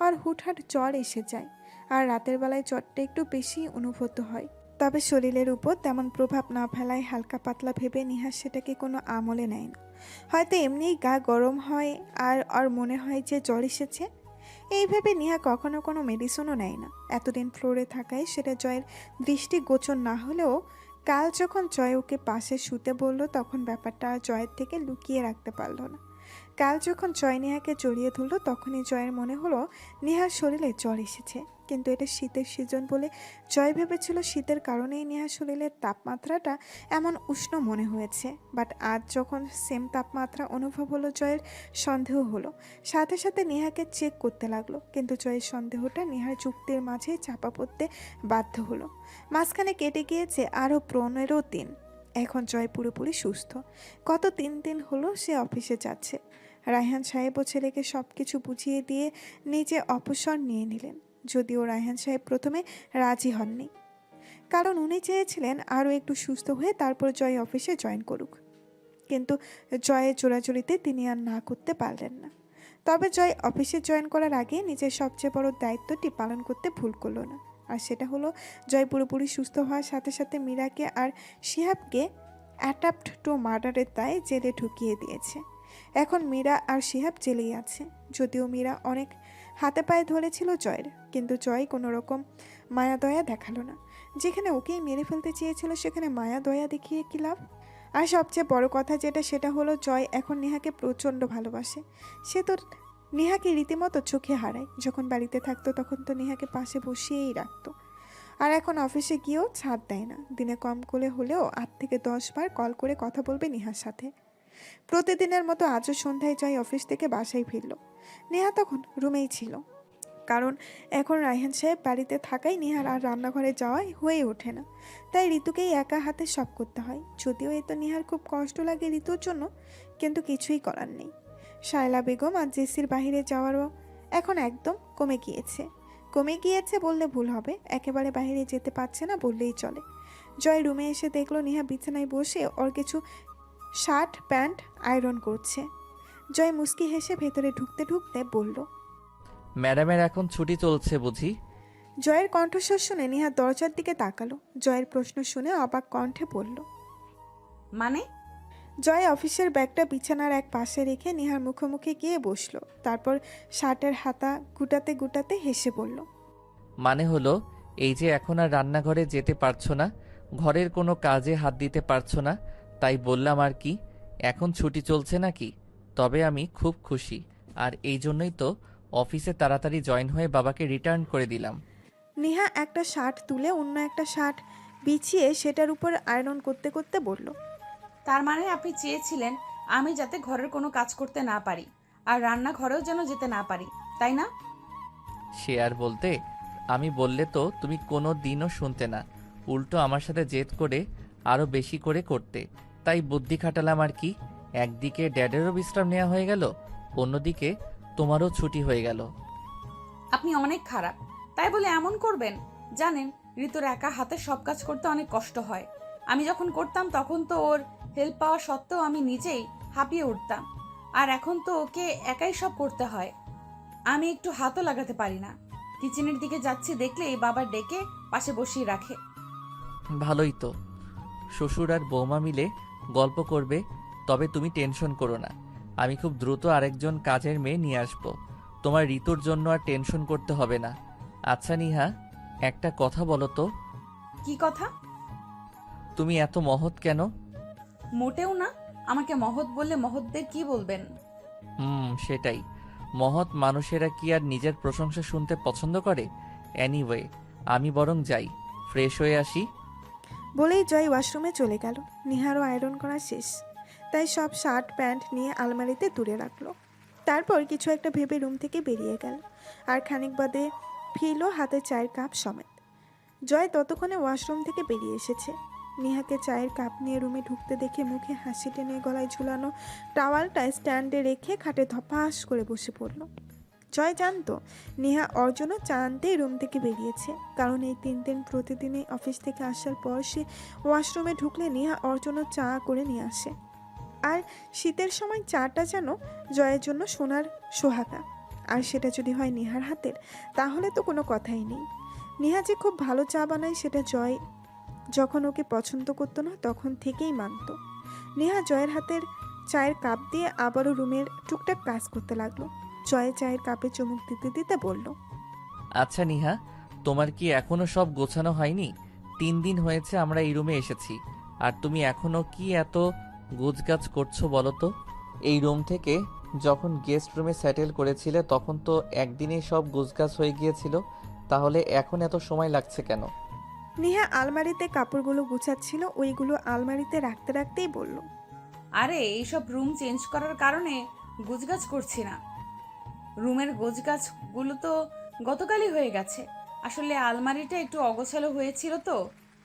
আর হুটহাট জ্বর এসে যায়। আর রাতের বেলায় জ্বরটা একটু বেশি অনুভূত হয়। তবে শরীরের উপর তেমন প্রভাব না ফেলায় হালকা পাতলা ভেবে নিহার সেটাকে কোনো আমলে নেয় না। হয়তো এমনিই গা গরম হয় আর মনে হয় যে জ্বর এসেছে। এই ভেবে নিহা কখনো কোনো মেডিসিনও নেয় না। এতদিন ফ্লোরে থাকায় সেটা জয়ের দৃষ্টিগোচর না হলেও কাল যখন জয় ওকে পাশে শুতে বলল তখন ব্যাপারটা আর জয়ের থেকে লুকিয়ে রাখতে পারল না। কাল যখন জয় নেহাকে জড়িয়ে ধরল তখনই জয়ের মনে হলো নেহার শরীরে জ্বর এসেছে। কিন্তু এটা শীতের সিজন বলে জয় ভেবেছিল শীতের কারণেই নেহার শরীরের তাপমাত্রাটা এমন উষ্ণ মনে হয়েছে। বাট আজ যখন সেম তাপমাত্রা অনুভব হলো জয়ের সন্দেহ হলো। সাথে সাথে নেহাকে চেক করতে লাগলো, কিন্তু জয়ের সন্দেহটা নেহার যুক্তির মাঝে চাপা পড়তে বাধ্য হলো। মাঝখানে কেটে গিয়েছে আরও 15 দিন। এখন জয় পুরোপুরি সুস্থ। গত 3 দিন হলো সে অফিসে যাচ্ছে। রায়হান সাহেবও ছেলেকে সব কিছু বুঝিয়ে দিয়ে নিজে অবসর নিয়ে নিলেন। যদিও রায়হান সাহেব প্রথমে রাজি হননি, কারণ উনি চেয়েছিলেন আরও একটু সুস্থ হয়ে তারপর জয় অফিসে জয়েন করুক। কিন্তু জয়ের জোরাজুরিতে তিনি আর না করতে পারলেন না। তবে জয় অফিসে জয়েন করার আগে নিজের সবচেয়ে বড় দায়িত্বটি পালন করতে ভুল করলো না। আর সেটা হলো জয় পুরোপুরি সুস্থ হওয়ার সাথে সাথে মীরাকে আর শিহাবকে অ্যাটাম্পট টু মার্ডারের দায়ে জেলে ঢুকিয়ে দিয়েছে। এখন মীরা আর শিহাব জেলেই আছে। যদিও মীরা অনেক হাতে পায়ে ধরেছিল জয়ের, কিন্তু জয় কোনো রকম মায়া দয়া দেখালো না। যেখানে ওকেই মেরে ফেলতে চেয়েছিল সেখানে মায়া দয়া দেখিয়ে কী লাভ? আর সবচেয়ে বড় কথা সেটা হলো জয় এখন নেহাকে প্রচণ্ড ভালোবাসে। সে তো নেহাকে রীতিমতো চোখে হারায়। যখন বাড়িতে থাকতো তখন তো নেহাকে পাশে বসিয়েই রাখতো, আর এখন অফিসে গিয়েও ছাড় দেয় না। দিনে কম করে হলেও 8 থেকে 10 বার কল করে কথা বলবে নেহার সাথে। প্রতিদিনের মতো আজও সন্ধ্যায় জয় অফিস থেকে বাসায় ফিরল। নেহা তখন রুমেই ছিল, কারণ এখন রায়হান সাহেব বাড়িতে থাকায় নেহার আর রান্নাঘরে যাওয়া হয়ে ওঠে না। তাই ঋতুকেই একা হাতে সব করতে হয়। যদিও এ তো নেহার খুব কষ্ট লাগে ঋতুর জন্য, কিন্তু কিছুই করার নেই। শায়লা বেগম আর জেসির বাইরে যাওয়ারও এখন একদম কমে গিয়েছে বললে ভুল হবে। একেবারে বাইরে যেতে পারছে না বললেই চলে। জয় রুমে এসে দেখলো নেহা বিছানায় বসে ওর কিছু শার্ট প্যান্ট আয়রন করছে। জয় মুস্কি হেসে ভেতরে ঢুকতে ঢুকতে বলল, ম্যাডামের এখন ছুটি চলছে বুঝি? জয়ের কণ্ঠস্বর শুনে নেহা দরজার দিকে তাকালো। জয়ের প্রশ্ন শুনে অবাক কণ্ঠে বলল, মানে? জয় অফিসের ব্যাগটা বিছানার এক পাশে রেখে নেহার মুখোমুখি গিয়ে বসলো। তারপর শার্টের হাতা গুটাতে গুটাতে হেসে বলল, মানে হলো এই যে এখন আর রান্নাঘরে যেতে পারছো না, ঘরের কোনো কাজে হাত দিতে পারছো না, তাই বললাম আর কি। এখন ছুটি চলছে নাকি? তবে আমি খুব খুশি, আর এই জন্যই তো অফিসে তাড়াতাড়ি জয়েন হয়ে বাবাকে রিটার্ন করে দিলাম। নেহা একটা শার্ট তুলে অন্য একটা শার্ট বিছিয়ে সেটার উপর আয়রন করতে করতে বলল, তার মানে আপনি চেয়েছিলেন আমি যাতে ঘরের কোনো কাজ করতে না পারি, আর রান্নাঘরেও যেন যেতে না পারি, তাই না? সে আর বলতে, আমি বললে তো তুমি কোনো দিনও শুনতে না, উল্টো আমার সাথে জেদ করে আরও বেশি করে করতে। তাই বুদ্ধি খাটালাম আর কি। একদিকে ড্যাডেরও বিশ্রাম নেওয়া হয়ে গেল, অন্যদিকে তোমারও ছুটি হয়ে গেল। আপনি অনেক খারাপ, তাই বলে এমন করবেন? জানেন ঋতুর একা হাতে সব কাজ করতে অনেক কষ্ট হয়। আমি যখন করতাম তখন তো ওর হেল্প পাওয়া সত্ত্বেও আমি নিজেই হাঁপিয়ে উঠতাম, আর এখন তো ওকে একাই সব করতে হয়। আমি একটু হাতও লাগাতে পারি না। কিচেনের দিকে যাচ্ছি দেখলেই বাবা ডেকে পাশে বসিয়ে রাখে। ভালোই তো, শ্বশুর আর বৌমা মিলে গল্প করবে। তবে তুমি টেনশন করো না, আমি খুব দ্রুত আরেকজন কাজের মেয়ে নিয়ে আসবো। তোমার ঋতুর জন্য আর টেনশন করতে হবে না। আচ্ছা নিহা, একটা কথা বলো তো, কি কথা? তুমি এত মহৎ কেন? মোটেও না। আমাকে মহৎ বললে মহৎদের কি বলবেন? সেটাই। মহৎ মানুষেরা কি আর নিজের প্রশংসা শুনতে পছন্দ করে? এনিওয়ে, আমি বরং যাই, ফ্রেশ হয়ে আসি। বলেই জয় ওয়াশরুমে চলে গেল। নিহারও আয়রন করা শেষ, তাই সব শার্ট প্যান্ট নিয়ে আলমারিতে তুলে রাখলো। তারপর কিছু একটা ভেবে রুম থেকে বেরিয়ে গেল। আর খানিক বাদে ফিরল হাতে চায়ের কাপ সমেত। জয় ততক্ষণে ওয়াশরুম থেকে বেরিয়ে এসেছে। নেহাকে চায়ের কাপ নিয়ে রুমে ঢুকতে দেখে মুখে হাসি টেনে গলায় ঝুলানো টাওয়ালটা স্ট্যান্ডে রেখে খাটে ধপাস করে বসে পড়ল। জয় জানতো নেহা ওর জন্য চা আনতেই রুম থেকে বেরিয়েছে, কারণ এই 3 দিন প্রতিদিনই অফিস থেকে আসার পর সে ওয়াশরুমে ঢুকলে নেহা ওর জন্য চা করে নিয়ে আসে। আর শীতের সময় চাটা যেন জয়ের জন্য সোনার সোহাগা। আর সেটা যদি হয় নেহার হাতের, তাহলে তো কোনো কথাই নেই। নেহা যে খুব ভালো চা বানায় সেটা জয় যখন ওকে পছন্দ করতো না তখন থেকেই মানতো। নেহা জয়ের হাতের চায়ের কাপ দিয়ে আবারও রুমের টুকটাক কাজ করতে লাগলো। জয় চায়ের কাপে চুমুক দিতে দিতে বলল, আচ্ছা নিহা, তোমার কি এখনো সব গোছানো হয়নি? 3 দিন হয়েছে আমরা এই রুমে এসেছি, আর তুমি এখনো কি এত গোছগাছ করছো বলো তো? এই রুম থেকে যখন গেস্ট রুমে সেটেল করেছিলে তখন তো একদিনেই সব গুছগাছ হয়ে গিয়েছিল, তাহলে এখন এত সময় লাগছে কেন? নেহা আলমারিতে কাপড়গুলো গুছাচ্ছিল, ওইগুলো আলমারিতে রাখতে রাখতেই বলল, আরে এইসব রুম চেঞ্জ করার কারণে গোছগাছ করছি না। রুমের গোছগাছগুলো তো গতকালই হয়ে গেছে। আসলে আলমারিটা একটু অগোছালো হয়েছিল তো,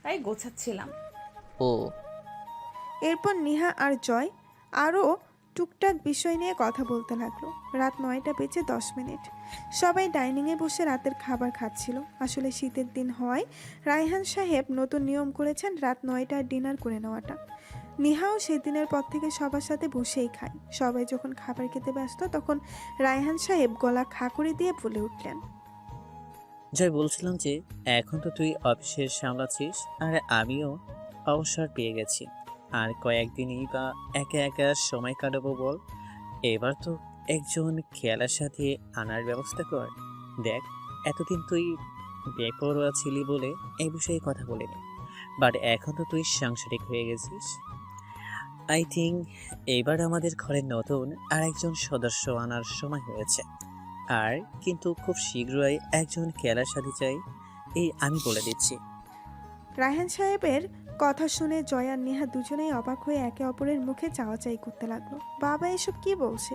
তাই গোছাচ্ছিলাম। ও, এরপর নেহা আর জয় আরও টুকটাক বিষয় নিয়ে কথা বলতে লাগলো। রাত 9টা বেজে 10 মিনিট। সবাই ডাইনিংয়ে বসে রাতের খাবার খাচ্ছিল। আসলে শীতের দিন হওয়ায় রায়হান সাহেব নতুন নিয়ম করেছেন রাত 9টায় ডিনার করে নেওয়াটা। নেহাও সেদিনের পর থেকে সবার সাথে বসেই খায়। সবাই যখন খাবার খেতে ব্যস্ত তখন রায়হান সাহেব গলা খা করে দিয়ে বলে উঠলেন, জয়, বলছিলাম যে এখন তো তুই অফিসের সামলাচ্ছিস আর আমিও অবসর পেয়ে গেছি। আর কয়েকদিনই বা একা একা সময় কাটাবো বল। এবার তো একজন খেয়ালের সাথে আনার ব্যবস্থা কর। দেখ, এতদিন তুই বেপরোয়া ছিলি বলে এই বিষয়ে কথা বলিনি, বাট এখন তো তুই সাংসারিক হয়ে গেছিস। আই থিঙ্ক এবার আমাদের ঘরে নতুন আরেকজন সদস্য আনার সময় হয়েছে। আর কিন্তু খুব শীঘ্রই একজন খেলার সাথে চাই, এই আমি বলে দিচ্ছি। রায়হান সাহেবের কথা শুনে জয় আর নেহা দুজনেই অবাক হয়ে একে অপরের মুখে চাওয়াচাই করতে লাগলো। বাবা এসব কি বলছে?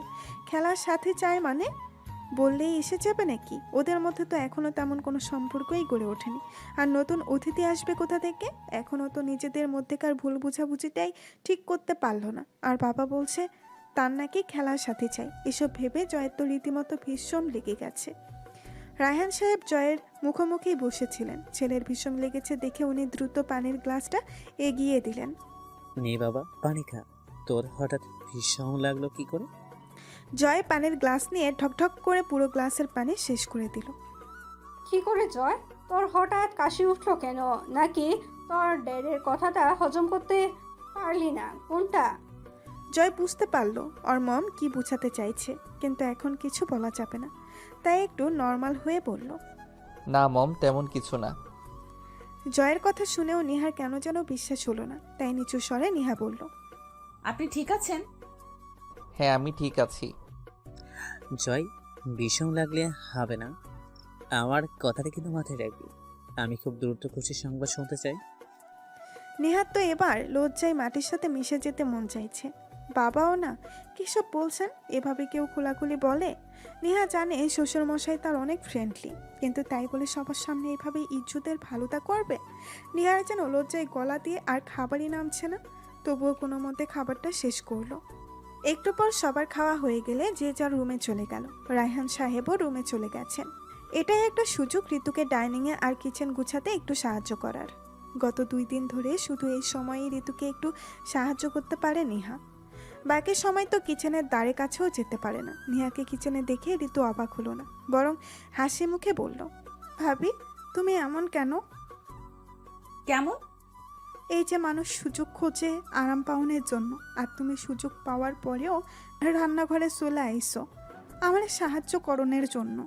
খেলার সাথে চায় মানে? বললেই এসে যাবে নাকি? ওদের মধ্যে তো এখনো তেমন কোনো সম্পর্কই গড়ে ওঠেনি। আর নতুন অতিথি আসবে কোথা থেকে? এখনো তো নিজেদের মধ্যেকার ভুল বুঝাবুঝিটাই ঠিক করতে পারলো না, আর বাবা বলছে তার নাকি খেলার সাথে চাই। এসব ভেবে জয়ের তো রীতিমতো ভীষণ লেগে গেছে। রায়হান সাহেব জয়ের মুখোমুখি বসেছিলেন। ছেলের ভীষণ লেগেছে দেখে উনি দ্রুত পানির গ্লাসটা এগিয়ে দিলেন। নে বাবা, পানি খা। তোর হঠাৎ ভীষণ লাগলো কি করে? জয় পানির গ্লাস নিয়ে ঢকঢক করে পুরো গ্লাসের পানি শেষ করে দিল। কি করে জয়, তোর হঠাৎ কাশি উঠলো কেন? নাকি তোর ড্যাডের কথাটা হজম করতে পারলি না? কোনটা? জয় বুঝতে পারলো ওর মম কি বোঝাতে চাইছে, কিন্তু এখন কিছু বলা যাবে না, তাই একটু নর্মাল হয়ে বলল। না মম, তেমন কিছু না। জয়ের কথা শুনেও নিহার কেন যেন বিশ্বাস হলো না, তাই নিচু স্বরে নিহা বলল, আপনি ঠিক আছেন? হ্যাঁ, আমি ঠিক আছি। জয়, ভীষণ লাগলে হবে না, আমার কথাটা কিন্তু মাথায় রাখবি। আমি খুব দ্রুত খুশি সংবাদ শুনতে চাই। নেহার তো এবার লজ্জায় মাটির সাথে মিশে যেতে মন চাইছে। বাবাও না, কিসব বলছেন? এভাবে কেউ খোলাখুলি বলে? নেহা জানে শ্বশুরমশাই তার অনেক ফ্রেন্ডলি, কিন্তু তাই বলে সবার সামনে এভাবে ইজ্জতের ভালোতা করবে? নেহার যেন লজ্জায় গলা দিয়ে আর খাবারই নামছে না। তবুও কোনো মতে খাবারটা শেষ করলো। একটু পর সবার খাওয়া হয়ে গেলে যে যার রুমে চলে গেল। রায়হান সাহেবও রুমে চলে গেছেন। এটাই একটা সুযোগ ঋতুকে ডাইনিংয়ে আর কিচেন গুছাতে একটু সাহায্য করার। গত 2 দিন ধরে শুধু এই সময়ই ঋতুকে একটু সাহায্য করতে পারে নেহা। বাকি সময় তো কিচেনের দ্বারে কাছেও যেতে পারে না। নেহাকে কিচেনে দেখে ঋতু অবাক হলো না, বরং হাসি মুখে বলল, ভাবি তুমি এমন কেন? কেমন? এই যে মানুষ সুযোগ খোঁজে আরাম পাওনের জন্য, আর তুমি সুযোগ পাওয়ার পরেও রান্নাঘরে চলে আইসো আমার সাহায্য করণের জন্য।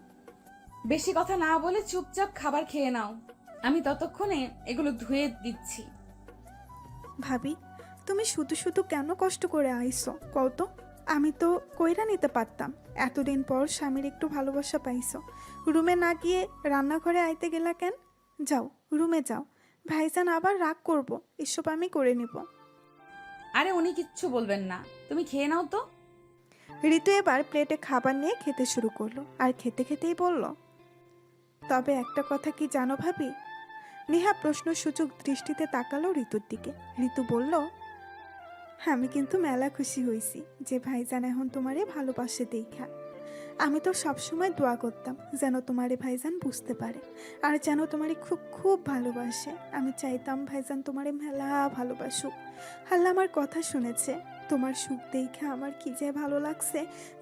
বেশি কথা না বলে চুপচাপ খাবার খেয়ে নাও, আমি ততক্ষণে এগুলো ধুয়ে দিচ্ছি। ভাবি তুমি শুধু শুধু কেন কষ্ট করে আইসো কত? আমি তো কইরা নিতে পারতাম। এতদিন পর স্বামীর একটু ভালোবাসা পাইছো, রুমে না গিয়ে রান্নাঘরে আইতে গেলা কেন? যাও রুমে যাও, ভাইজান আবার রাগ করব, এসব আমি করে নিব। আরে উনি কিচ্ছু বলবেন না, তুমি খেয়ে নাও তো। ঋতু এবার প্লেটে খাবার নিয়ে খেতে শুরু করলো, আর খেতে খেতেই বলল, তবে একটা কথা কি জানো ভাবি? নেহা প্রশ্নসূচক দৃষ্টিতে তাকালো ঋতুর দিকে। ঋতু বলল, আমি কিন্তু মেলা খুশি হয়েছি যে ভাইজান এখন তোমারে ভালোবাসে দেখা। আমি তো সবসময় দোয়া করতাম যেন তোমারে ভাইজান বুঝতে পারে, আর যেন তোমারে খুব খুব ভালোবাসে। আমি চাইতাম ভাইজান তোমারে মেলা ভালোবাসুক। আল্লাহ আমার কথা শুনেছে। তোমার সুখ দেখা আমার কি যে ভালো লাগছে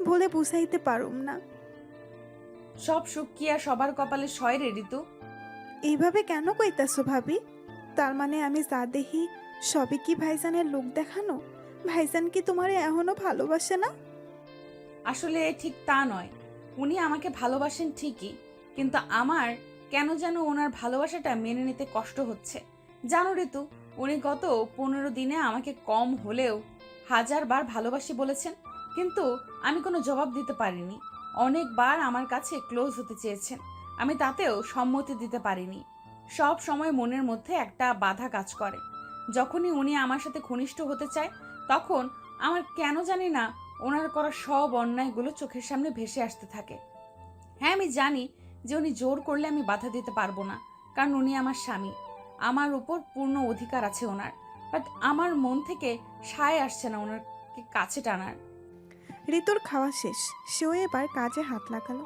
বলে বুঝাইতে পারুম না। সব সুখ কি আর সবার কপালে সয় রে ঋতু? এইভাবে কেন কইতাছো ভাবি? তার মানে আমি যা দেখি সবই কি ভাইজানের লোক দেখানো? ভাইজান কি তোমারে এখনো ভালোবাসে না? আসলে ঠিক তা নয়। উনি আমাকে ভালোবাসেন ঠিকই, কিন্তু আমার কেন যেন ওনার ভালোবাসাটা মেনে নিতে কষ্ট হচ্ছে। জানো ঋতু, উনি গত 15 দিনে আমাকে কম হলেও 1000 বার ভালোবাসি বলেছেন, কিন্তু আমি কোনো জবাব দিতে পারিনি। অনেকবার আমার কাছে ক্লোজ হতে চেয়েছেন, আমি তাতেও সম্মতি দিতে পারিনি। সব সময় মনের মধ্যে একটা বাধা কাজ করে। যখনই উনি আমার সাথে ঘনিষ্ঠ হতে চায়, তখন আমার কেন জানি না ওনার করা সব অন্যায়গুলো চোখের সামনে ভেসে আসতে থাকে। হ্যাঁ, আমি জানি যে উনি জোর করলে আমি বাধা দিতে পারবো না, কারণ উনি আমার স্বামী, আমার উপর পূর্ণ অধিকার আছে ওনার। বাট আমার মন থেকে সায় আসছে না ওনারকে কাছে টানার। ঋতুর খাওয়া শেষ, সেও এবার কাজে হাত লাগালো।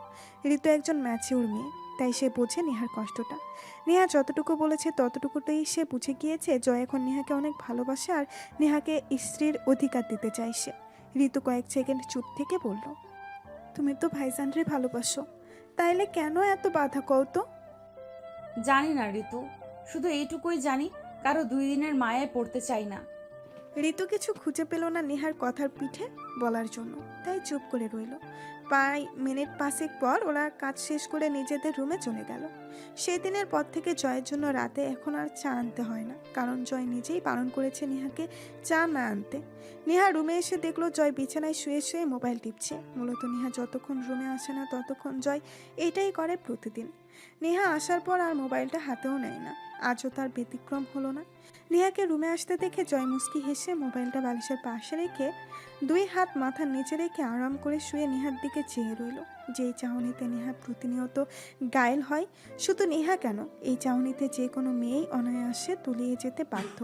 ঋতু একজন ম্যাচিউর মেয়ে, তাই সে বোঝে নেহার কষ্টটা। নেহা যতটুকু বলেছে ততটুকুতেই সে বুঝে গিয়েছে জয় এখন নেহাকে অনেক ভালোবাসে আর নেহাকে স্ত্রীর অধিকার দিতে চাইছে। ঋতু কয়েক সেকেন্ড চুপ থেকে বলল, তুমি তো ভাইজানরে ভালোবাসো, তাইলে কেন এত বাধা কও তো? জানি না ঋতু, শুধু এইটুকুই জানি, কারো 2 দিনের মায়ায় পড়তে চাই না। ঋতু কিছু খুঁজে পেল না নেহার কথার পিঠে বলার জন্য, তাই চুপ করে রইল। প্রায় মিনিট 5 পর ওরা কাজ শেষ করে নিজেদের রুমে চলে গেল। সেই দিনের পর থেকে জয়ের জন্য রাতে এখন আর চা আনতে হয় না, কারণ জয় নিজেই বারণ করেছে নেহাকে চা না আনতে। নেহা রুমে এসে দেখলো জয় বিছানায় শুয়ে শুয়ে মোবাইল টিপছে। মূলত নেহা যতক্ষণ রুমে আসে না ততক্ষণ জয় এইটাই করে প্রতিদিন। নেহা আসার পর আর মোবাইলটা হাতেও নেয় না, আজও তার ব্যতিক্রম হলো না। নেহাকে রুমে আসতে দেখে জয় মুস্কি হেসে মোবাইলটা বালিশের পাশে রেখে 2 হাত মাথার নিচে রেখে আরাম করে শুয়ে নেহার দিকে চেয়ে রইল। যেই চাহনিতে নেহা প্রতিনিয়ত গায়েল হয়, শুধু নেহা কেন, এই চাহনিতে যে কোনো মেয়েই অনায়াসে তলিয়ে যেতে বাধ্য।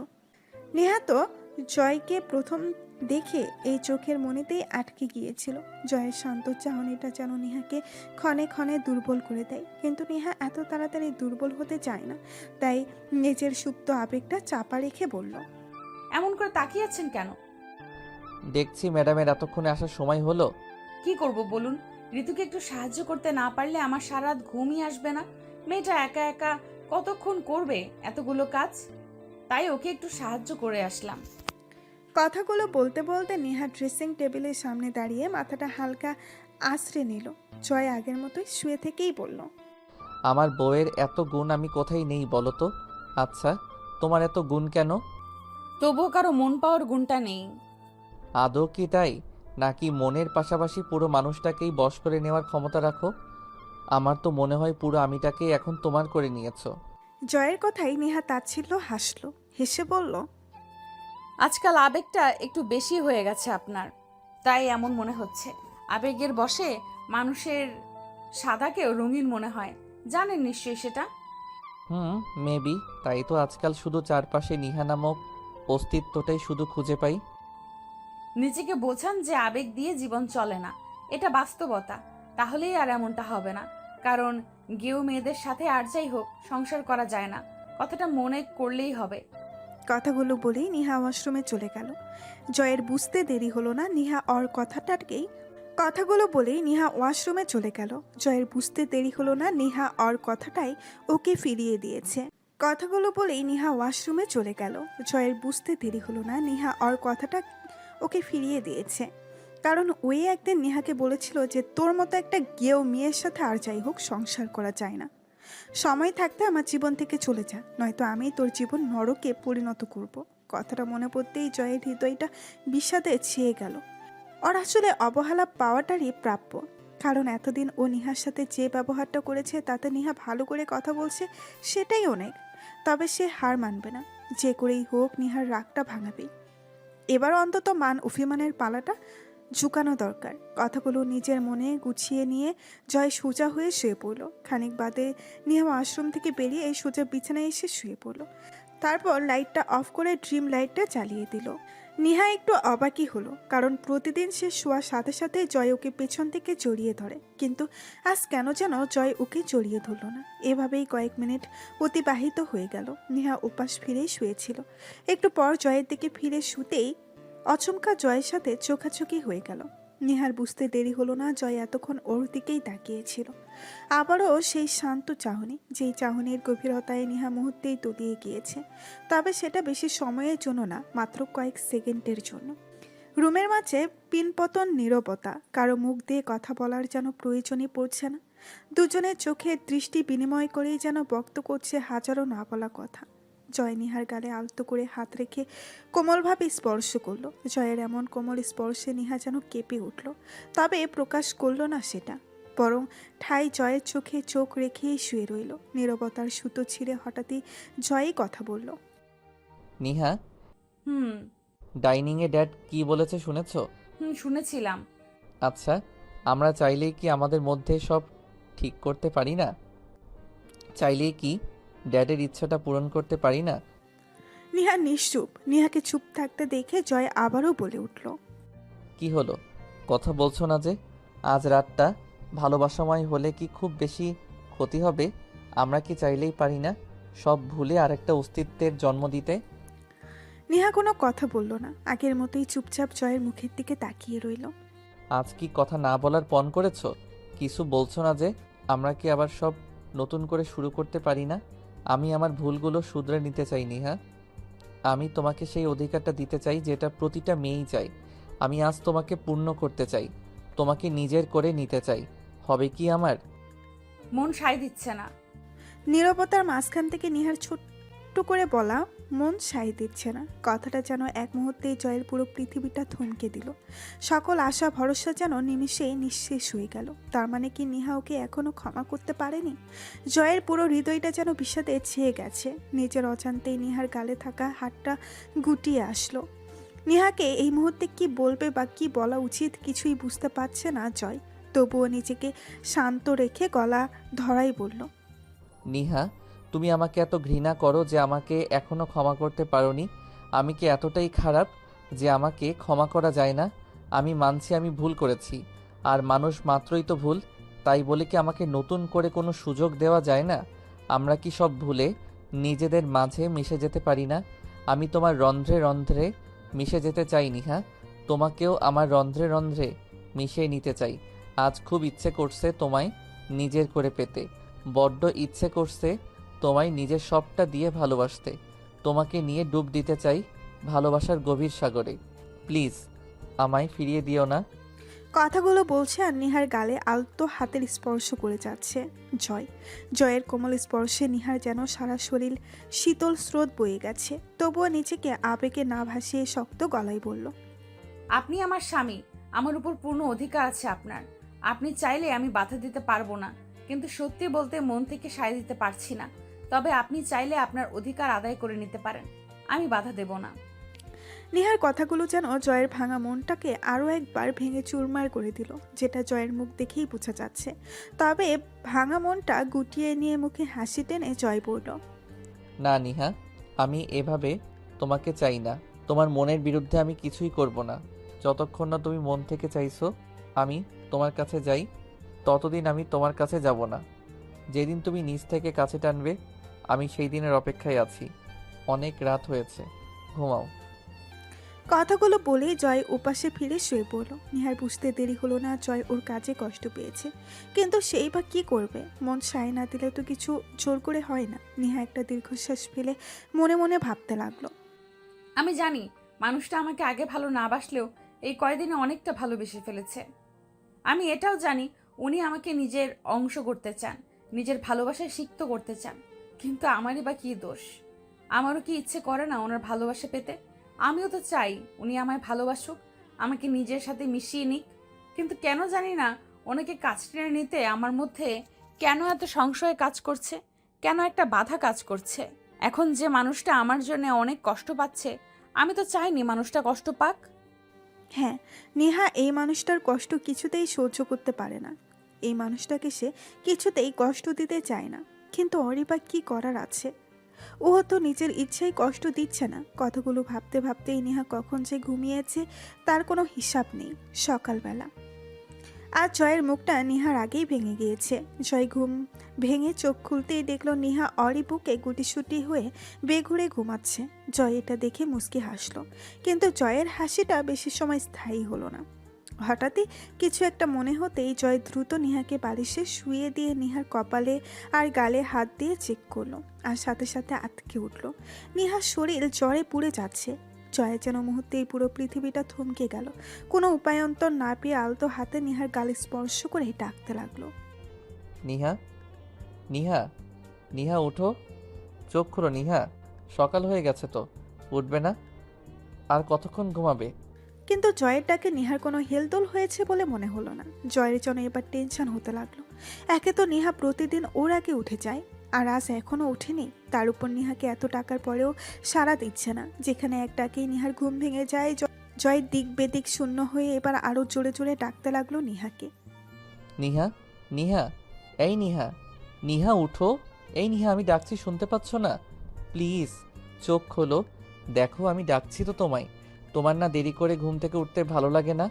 নেহা তো জয়কে প্রথম দেখে এই চোখের মনেতেই আটকে গিয়েছিল। জয়ের শান্ত চাহনিটা যেন নেহাকে ক্ষণে ক্ষণে দুর্বল করে দেয়, কিন্তু নেহা এত তাড়াতাড়ি দুর্বল হতে চায় না, তাই নিজের সুপ্ত আবেগটা চাপা রেখে বলল, এমন করে তাকিয়ে আছেন কেন? দেখছি ম্যাডামের এতক্ষণে আসার সময় হলো। কি করব বলুন? ঋতুকে একটু সাহায্য করতে না পারলে আমার সারা রাত ঘুমই আসবে না। মেয়েটা একা একা কতক্ষণ করবে এতগুলো কাজ? তাই ওকে একটু সাহায্য করে আসলাম। কথাগুলো বলতে বলতে নেহা ড্রেসিং টেবিলের সামনে দাঁড়িয়ে মাথাটা হালকা আঁচড়ে নিল। জয় আগের মতোই শুয়ে থেকেই বলল, আমার বউয়ের এত গুণ আমি কোথায় নেই বলো তো? আচ্ছা, তোমার এত গুণ কেন? তবুও কারো মন পাওয়ার গুণটা নেই। আদৌ কি তাই, নাকি মনের পাশাপাশি পুরো মানুষটাকেই বশ করে নেওয়ার ক্ষমতা রাখো? আমার তো মনে হয় পুরো আমিটাকেই এখন তোমার করে নিয়েছো। জয়ের কথাই নেহা তাচ্ছিল্য হাসল, হেসে বলল, আজকাল আবেগটা একটু বেশি হয়ে গেছে আপনার, তাই এমন মনে হচ্ছে। আবেগের বশে মানুষের সাদাকেও রঙিন মনে হয়, জানেন নিশ্চয়ই সেটা। মেবি। তাই তো আজকাল শুধু চারপাশে নিহা নামক অস্তিত্বটাই শুধু খুঁজে পাই। নিজেকে বোঝান যে আবেগ দিয়ে জীবন চলে না, এটা বাস্তবতা। তাহলেই আর এমনটা হবে না, কারণ গেও মেয়েদের সাথে আর যাই হোক সংসার করা যায় না, কথাটা মনে করলেই হবে। কথাগুলো বলেই নেহা ওয়াশরুমে চলে গেল। জয়ের বুঝতে দেরি হলো না, নেহা ওর কথাটাকেই কথাগুলো বলেই নেহা ওয়াশরুমে চলে গেল। জয়ের বুঝতে দেরি হলো না, নেহা ওর কথাটাই ওকে ফিরিয়ে দিয়েছে। কথাগুলো বলেই নেহা ওয়াশরুমে চলে গেল। জয়ের বুঝতে দেরি হলো না, নেহা ওর কথাটা ওকে ফিরিয়ে দিয়েছে, কারণ ওই একদিন নেহাকে বলেছিল যে তোর মতো একটা গেও মেয়ের সাথে আর যাই হোক সংসার করা যায় না। সময় থাকতে আমার জীবন থেকে চলে যা, নয়তো আমি তোর জীবন নরকে পরিণত করব। কথাটা মনে পড়তেই জয়ের হৃদয়টা বিষাদে ছেয়ে গেল। ওর আসলে অবহেলা পাওয়াটারই প্রাপ্য, কারণ এতদিন ও নেহার সাথে যে ব্যবহারটা করেছে তাতে নেহা ভালো করে কথা বলছে, সেটাই অনেক। তবে সে হার মানবে না, যে করেই হোক নেহার রাগটা ভাঙাবেই। এবার অন্তত মান অভিমানের পালাটা ঝুঁকানো দরকার। কথাগুলো নিজের মনে গুছিয়ে নিয়ে জয় সোজা হয়ে শুয়ে পড়ল। খানিক বাদে নেহা ওয়াশরুম থেকে বেরিয়ে এই সোজা বিছানায় এসে শুয়ে পড়ল। তারপর লাইটটা অফ করে ড্রিম লাইটটা জ্বালিয়ে দিল। নেহা একটু অবাকই হলো, কারণ প্রতিদিন সে শোয়ার সাথে সাথে জয় ওকে পেছন থেকে জড়িয়ে ধরে, কিন্তু আজ কেন যেন জয় ওকে জড়িয়ে ধরল না। এভাবেই কয়েক মিনিট অতিবাহিত হয়ে গেল। নেহা উপাস ফিরেই শুয়েছিল। একটু পর জয়ের দিকে ফিরে শুতেই অচমকা জয়ের সাথে চোখাচোখি হয়ে গেল। নিহার বুঝতে দেরি হলো না, জয় এতক্ষণ ওর দিকেই তাকিয়েছিল। আবারও সেই শান্ত চাহনি, যেই চাহনির গভীরতায় নিহা মুহূর্তেই তলিয়ে গিয়েছে। তবে সেটা বেশি সময়ের জন্য না, মাত্র কয়েক সেকেন্ডের জন্য। রুমের মাঝে পিনপতন নীরবতা, কারো মুখ দিয়ে কথা বলার যেন প্রয়োজনই পড়ছে না। দুজনের চোখে দৃষ্টি বিনিময় করেই যেন ব্যক্ত করছে হাজারো না বলা কথা। জয় নিহার গালে আলতো করে হাত রেখে কোমলভাবে স্পর্শ করলো। জয়ের এমন কোমল স্পর্শে নিহা যেন কেঁপে উঠল, তবে প্রকাশ করলো না সেটা, বরং ঠাই জয়ের চোখে চোখ রেখেই শুয়ে রইল। নীরবতার সুতো ছিঁড়ে হঠাৎই জয়ই কথা বলল। নিহা, হুম ডাইনিংয়ে ড্যাড কি বলেছে শুনেছ? হুম শুনেছিলাম। আচ্ছা, আমরা চাইলেই কি আমাদের মধ্যে সব ঠিক করতে পারি না? চাইলেই কি ড্যাডের ইচ্ছাটা পূরণ করতে পারি না? নিহা নিশ্চুপ। নিহাকে চুপ থাকতে দেখে জয় আবারও বলে উঠল। কি হলো, কথা বলছো না যে? আজ রাতটা ভালোবাসাময় হলে কি খুব বেশি ক্ষতি হবে? আমরা কি চাইলেই পারি না সব ভুলে আরেকটা অস্তিত্বের জন্ম দিতে? নিহা কোনো কথা বলল না, আগের মতোই চুপচাপ জয়ের মুখের দিকে তাকিয়ে রইল। আজ কি কথা না বলার পণ করেছো? কিছু বলছো না যে? আমরা কি আবার সব নতুন করে শুরু করতে পারি না? আমি আমার ভুলগুলো শুধরে নিতে চাই নিহা। আমি তোমাকে সেই অধিকারটা দিতে চাই যেটা প্রতিটা মেয়েই চাই। আমি আজ তোমাকে পূর্ণ করতে চাই, তোমাকে নিজের করে নিতে চাই। হবে কি আমার? মন সায় দিচ্ছে না। নীরবতার মাঝখান থেকে নিহার ছোট্ট করে বলা মন সায় দিচ্ছে না কথাটা যেন এক মুহূর্তেই জয়ের পুরো পৃথিবীটা থমকে দিল। সকল আশা ভরসা যেন নিমিষেই নিঃশেষ হয়ে গেল। তার মানে কি নিহা ওকে এখনো ক্ষমা করতে পারেনি? জয়ের পুরো হৃদয়টা যেন বিষাদে ছেয়ে গেছে। নিজের অজান্তেই নিহার গালে থাকা হাতটা গুটিয়ে আসলো। নিহাকে এই মুহূর্তে কি বলবে বা কি বলা উচিত কিছুই বুঝতে পারছে না জয়। তবুও নিজেকে শান্ত রেখে গলা ধরাই বলল। নিহা, তুমি আমাকে এত ঘৃণা করো যে আমাকে এখনো ক্ষমা করতে পারোনি? আমি কি এতটাই খারাপ যে আমাকে ক্ষমা করা যায় না? আমি মানছি আমি ভুল করেছি, আর মানুষ মাত্রই তো ভুল। তাই বলে কি আমাকে নতুন করে কোনো সুযোগ দেওয়া যায় না? আমরা কি সব ভুলে নিজেদের মাঝে মিশে যেতে পারি না? আমি তোমার রন্ধ্রে রন্ধ্রে মিশে যেতে চাই নিহা, তোমাকেও আমার রন্ধ্রে রন্ধ্রে মিশিয়ে নিতে চাই। আজ খুব ইচ্ছে করছে তোমায় নিজের করে পেতে, বড্ড ইচ্ছে করছে তোমায় নিজের সবটা দিয়ে ভালোবাসতে। তোমাকে নিয়ে ডুব দিতে চাই ভালোবাসার গভীর সাগরে। প্লিজ আমায় ফিরিয়ে দিও না। কথাগুলো বলছে আর নিহার গালে আলতো হাতের স্পর্শ করে যাচ্ছে জয়। জয়ের কোমল স্পর্শে নিহার যেন সারা শরীর শীতল স্রোত বয়ে গেছে। তবুও নিজেকে আবেগে না ভাসিয়ে শক্ত গলায় বলল। আপনি আমার স্বামী, আমার উপর পূর্ণ অধিকার আছে আপনার। আপনি চাইলে আমি বাধা দিতে পারবো না, কিন্তু সত্যি বলতে মন থেকে সায় দিতে পারছি না। তবে আপনি চাইলে আপনার অধিকার আদায় করে নিতে পারেন, আমি বাধা দেব না। নিহার কথাগুলো যেন জয়ের ভাঙা মনটাকে আরও একবার ভেঙে চুরমার করে দিল, যেটা জয়ের মুখ দেখেই বোঝা যাচ্ছে। তবে ভাঙা মনটা গুটিয়ে নিয়ে মুখে হাসি টেনে জয় বলল। না নিহা, আমি এভাবে তোমাকে চাই না। তোমার মনের বিরুদ্ধে আমি কিছুই করব না। যতক্ষণ না তুমি মন থেকে চাইছো আমি তোমার কাছে যাই, ততদিন আমি তোমার কাছে যাব না। যেদিন তুমি নিজ থেকে কাছে টানবে আমি সেই দিনের অপেক্ষায় আছি। অনেক রাত হয়েছে, ঘুমাও। কথাগুলো বলেই জয় ওপাশে ফিরে শুয়ে পড়ল। নিহার বুঝতে দেরি হলো না জয় ওর কাজে কষ্ট পেয়েছে, কিন্তু সেই বা কি করবে? মন সায় না দিলে তো কিছু জোর করে হয় না। নিহা একটা দীর্ঘশ্বাস ফেলে মনে মনে ভাবতে লাগলো। আমি জানি মানুষটা আমাকে আগে ভালো না বাসলেও এই কয়দিনে অনেকটা ভালোবেসে ফেলেছে। আমি এটাও জানি উনি আমাকে নিজের অংশ করতে চান, নিজের ভালোবাসায় সিক্ত করতে চান। কিন্তু আমারই বা কি দোষ? আমারও কি ইচ্ছে করে না ওনার ভালোবাসা পেতে? আমিও তো চাই উনি আমায় ভালোবাসুক, আমাকে নিজের সাথে মিশিয়ে নিক। কিন্তু কেন জানি না ওনাকে কাছ টেনে নিতে আমার মধ্যে কেন এত সংশয় কাজ করছে, কেন একটা বাধা কাজ করছে। এখন যে মানুষটা আমার জন্য অনেক কষ্ট পাচ্ছে, আমি তো চাইনি মানুষটা কষ্ট পাক। হ্যাঁ, নেহা এই মানুষটার কষ্ট কিছুতেই সহ্য করতে পারে না। এই মানুষটাকে সে কিছুতেই কষ্ট দিতে চায় না। কিন্তু ওরই বা কি করার আছে? ও তো নিজের ইচ্ছেই কষ্ট দিচ্ছে না। কথাগুলো ভাবতে ভাবতেই নেহা কখন যে ঘুমিয়েছে তার কোনো হিসাব নেই। সকালবেলা আজ জয়ের মুখটা নিহার আগেই ভেঙে গিয়েছে। জয় ঘুম ভেঙে চোখ খুলতেই দেখলো নিহা অরি বুকে গুটিসুটি হয়ে বেঘুরে ঘুমাচ্ছে। জয় এটা দেখে মুচকি হাসলো, কিন্তু জয়ের হাসিটা বেশি সময় স্থায়ী হলো না। হঠাৎই কিছু একটা মনে হতেই জয় দ্রুত নিহাকে বালিশে শুয়ে দিয়ে নিহার কপালে আর গালে হাত দিয়ে চেক করলো, আর সাথে সাথে আটকে উঠল। নিহার শরীর জ্বরে পুড়ে যাচ্ছে। জয়ের যেন মুহূর্তেই পুরো পৃথিবীটা থমকে গেল। কোনো উপায়ন্তর না পেয়ে আলতো হাতে নিহার গালে স্পর্শ করে ডাকতে লাগলো। নিহা, নিহা, নিহা উঠো, চোখ খোলো নিহা, সকাল হয়ে গেছে তো, উঠবে না? আর কতক্ষণ ঘুমাবে? কিন্তু জয়ের ডাকে নিহার কোনো হেলদোল হয়েছে বলে মনে হলো না। জয়ের জন্য এবার টেনশন হতে লাগলো। একে তো নিহা প্রতিদিন ওর আগে উঠে যায়, আর আজ এখনো ওঠেনি। তার উপর নিহাকে এত টাকার পরেও সাড়া দিচ্ছে না। যেখানে এক ডাকেই নিহার ঘুম ভেঙে যায়, জয়ের দিক বেদিক শূন্য হয়ে এবার আরো জোরে জোরে ডাকতে লাগলো নিহাকে। নিহা, নিহা, এই নিহা, নিহা উঠো, এই নিহা, আমি ডাকছি, শুনতে পাচ্ছ না? প্লিজ চোখ খোলো, দেখো আমি ডাকছি তো তোমায়। তোমার না দেরি করে ঘুম থেকে উঠতে ভালো লাগে না?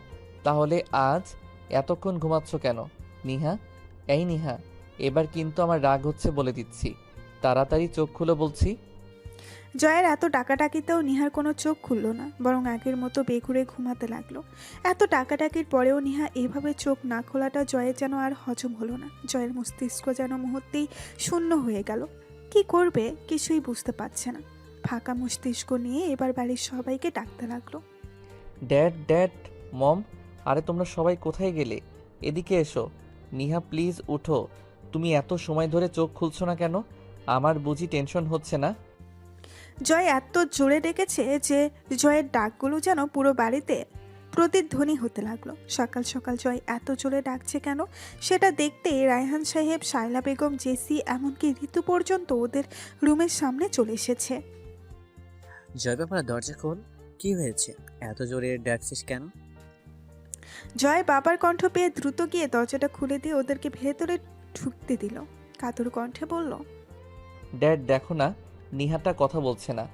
তাহলে আজ এতক্ষণ ঘুমাচ্ছ কেন? নিহা, এই নিহা, এবার কিন্তু আমার রাগ হচ্ছে বলে দিচ্ছি, তাড়াতাড়ি চোখ খুলো বলছি। জয়ের এত ডাকাডাকিতেও নিহার কোনো চোখ খুলল না, বরং আগের মতো বেঘুরে ঘুমাতে লাগলো। এত ডাকাডাকির পরেও নিহা এভাবে চোখ না খোলাটা জয়ের যেন আর হজম হলো না। জয়ের মস্তিষ্ক যেন মুহূর্তেই শূন্য হয়ে গেল। কি করবে কিছুই বুঝতে পারছে না। ফাঁকা মস্তিষ্ক নিয়ে এবার বাড়ির সবাইকে ডাকতে লাগলো। ড্যাড, ড্যাড, মম, আরে তোমরা সবাই কোথায় গেলে? এদিকে এসো। নিহা প্লিজ উঠো, তুমি এত সময় ধরে চোখ খুলছো না কেন? আমার বুঝি টেনশন হচ্ছে না? জয় এত জোরে ডেকেছে যে জয়ের ডাকগুলো যেন পুরো বাড়িতে প্রতিধ্বনি হতে লাগলো। সকাল সকাল জয় এত জোরে ডাকছে কেন সেটা দেখতে রায়হান সাহেব, শায়লা বেগম, জেসি, এমনকি ঋতু পর্যন্ত ওদের রুমের সামনে চলে এসেছে। জয় বাবা, দরজা খোল। কি হয়েছে? এত জোরে ডাকছিস কেন? জয় বাবার কণ্ঠ পেয়ে দ্রুত গিয়ে দরজাটা খুলে দিয়ে ওদেরকে ভেতরে ঢুকতে দিল। কাতর কণ্ঠে বলল, ড্যাড দেখো না, নিহাটা কথা বলছে না।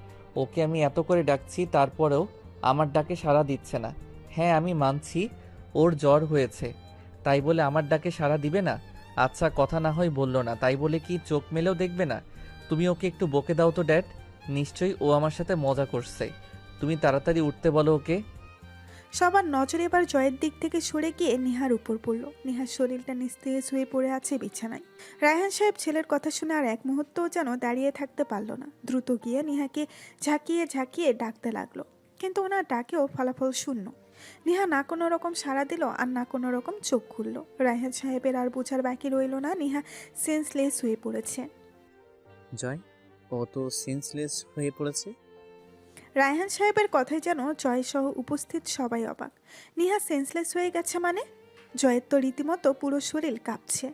ওকে আমি এত করে ডাকছি, তারপরেও আমার ডাকে সাড়া দিচ্ছে না। হ্যাঁ আমি মানছি ওর জ্বর হয়েছে, তাই বলে আমার ডাকে সাড়া দিবে না? আচ্ছা কথা না হয় বললো না, তাই বলে কি চোখ মেলেও দেখবে না? তুমি ওকে একটু বকে দাও তো ড্যাড, নিশ্চয়ই ও আমার সাথে মজা করছে। তুমি তাড়াতাড়ি উঠতে বলো ওকে। সবার নজর এবার জয়ের দিক থেকে সরে গিয়ে নিহার উপর পড়ল। নিহার শরীরটা নিস্তেজ হয়ে পড়ে আছে বিছানায়। রায়হান সাহেব ছেলের কথা শুনে আর এক মুহূর্তও যেন দাঁড়িয়ে থাকতে পারল না। দ্রুত গিয়ে নিহাকে ঝাঁকিয়ে ঝাঁকিয়ে ডাকতে লাগলো, কিন্তু ওনার ডাকেও ফলাফল শূন্য। নিহা না কোনো রকম সাড়া দিল আর না কোনো রকম চোখ খুলল। রায়হান সাহেবের আর বোঝার বাকি রইল না, নিহা সেন্সলেস হয়ে পড়েছে। জয়, ও তো সেন্সলেস হয়ে পড়েছে। রায়হান সাহেবের কথায় যেন জয় সহ উপস্থিত সবাই অবাক। নিহা সেন্সলেস হয়ে গেছে মানে? জয়ের তো রীতিমতো পুরো শরীর কাঁপছে।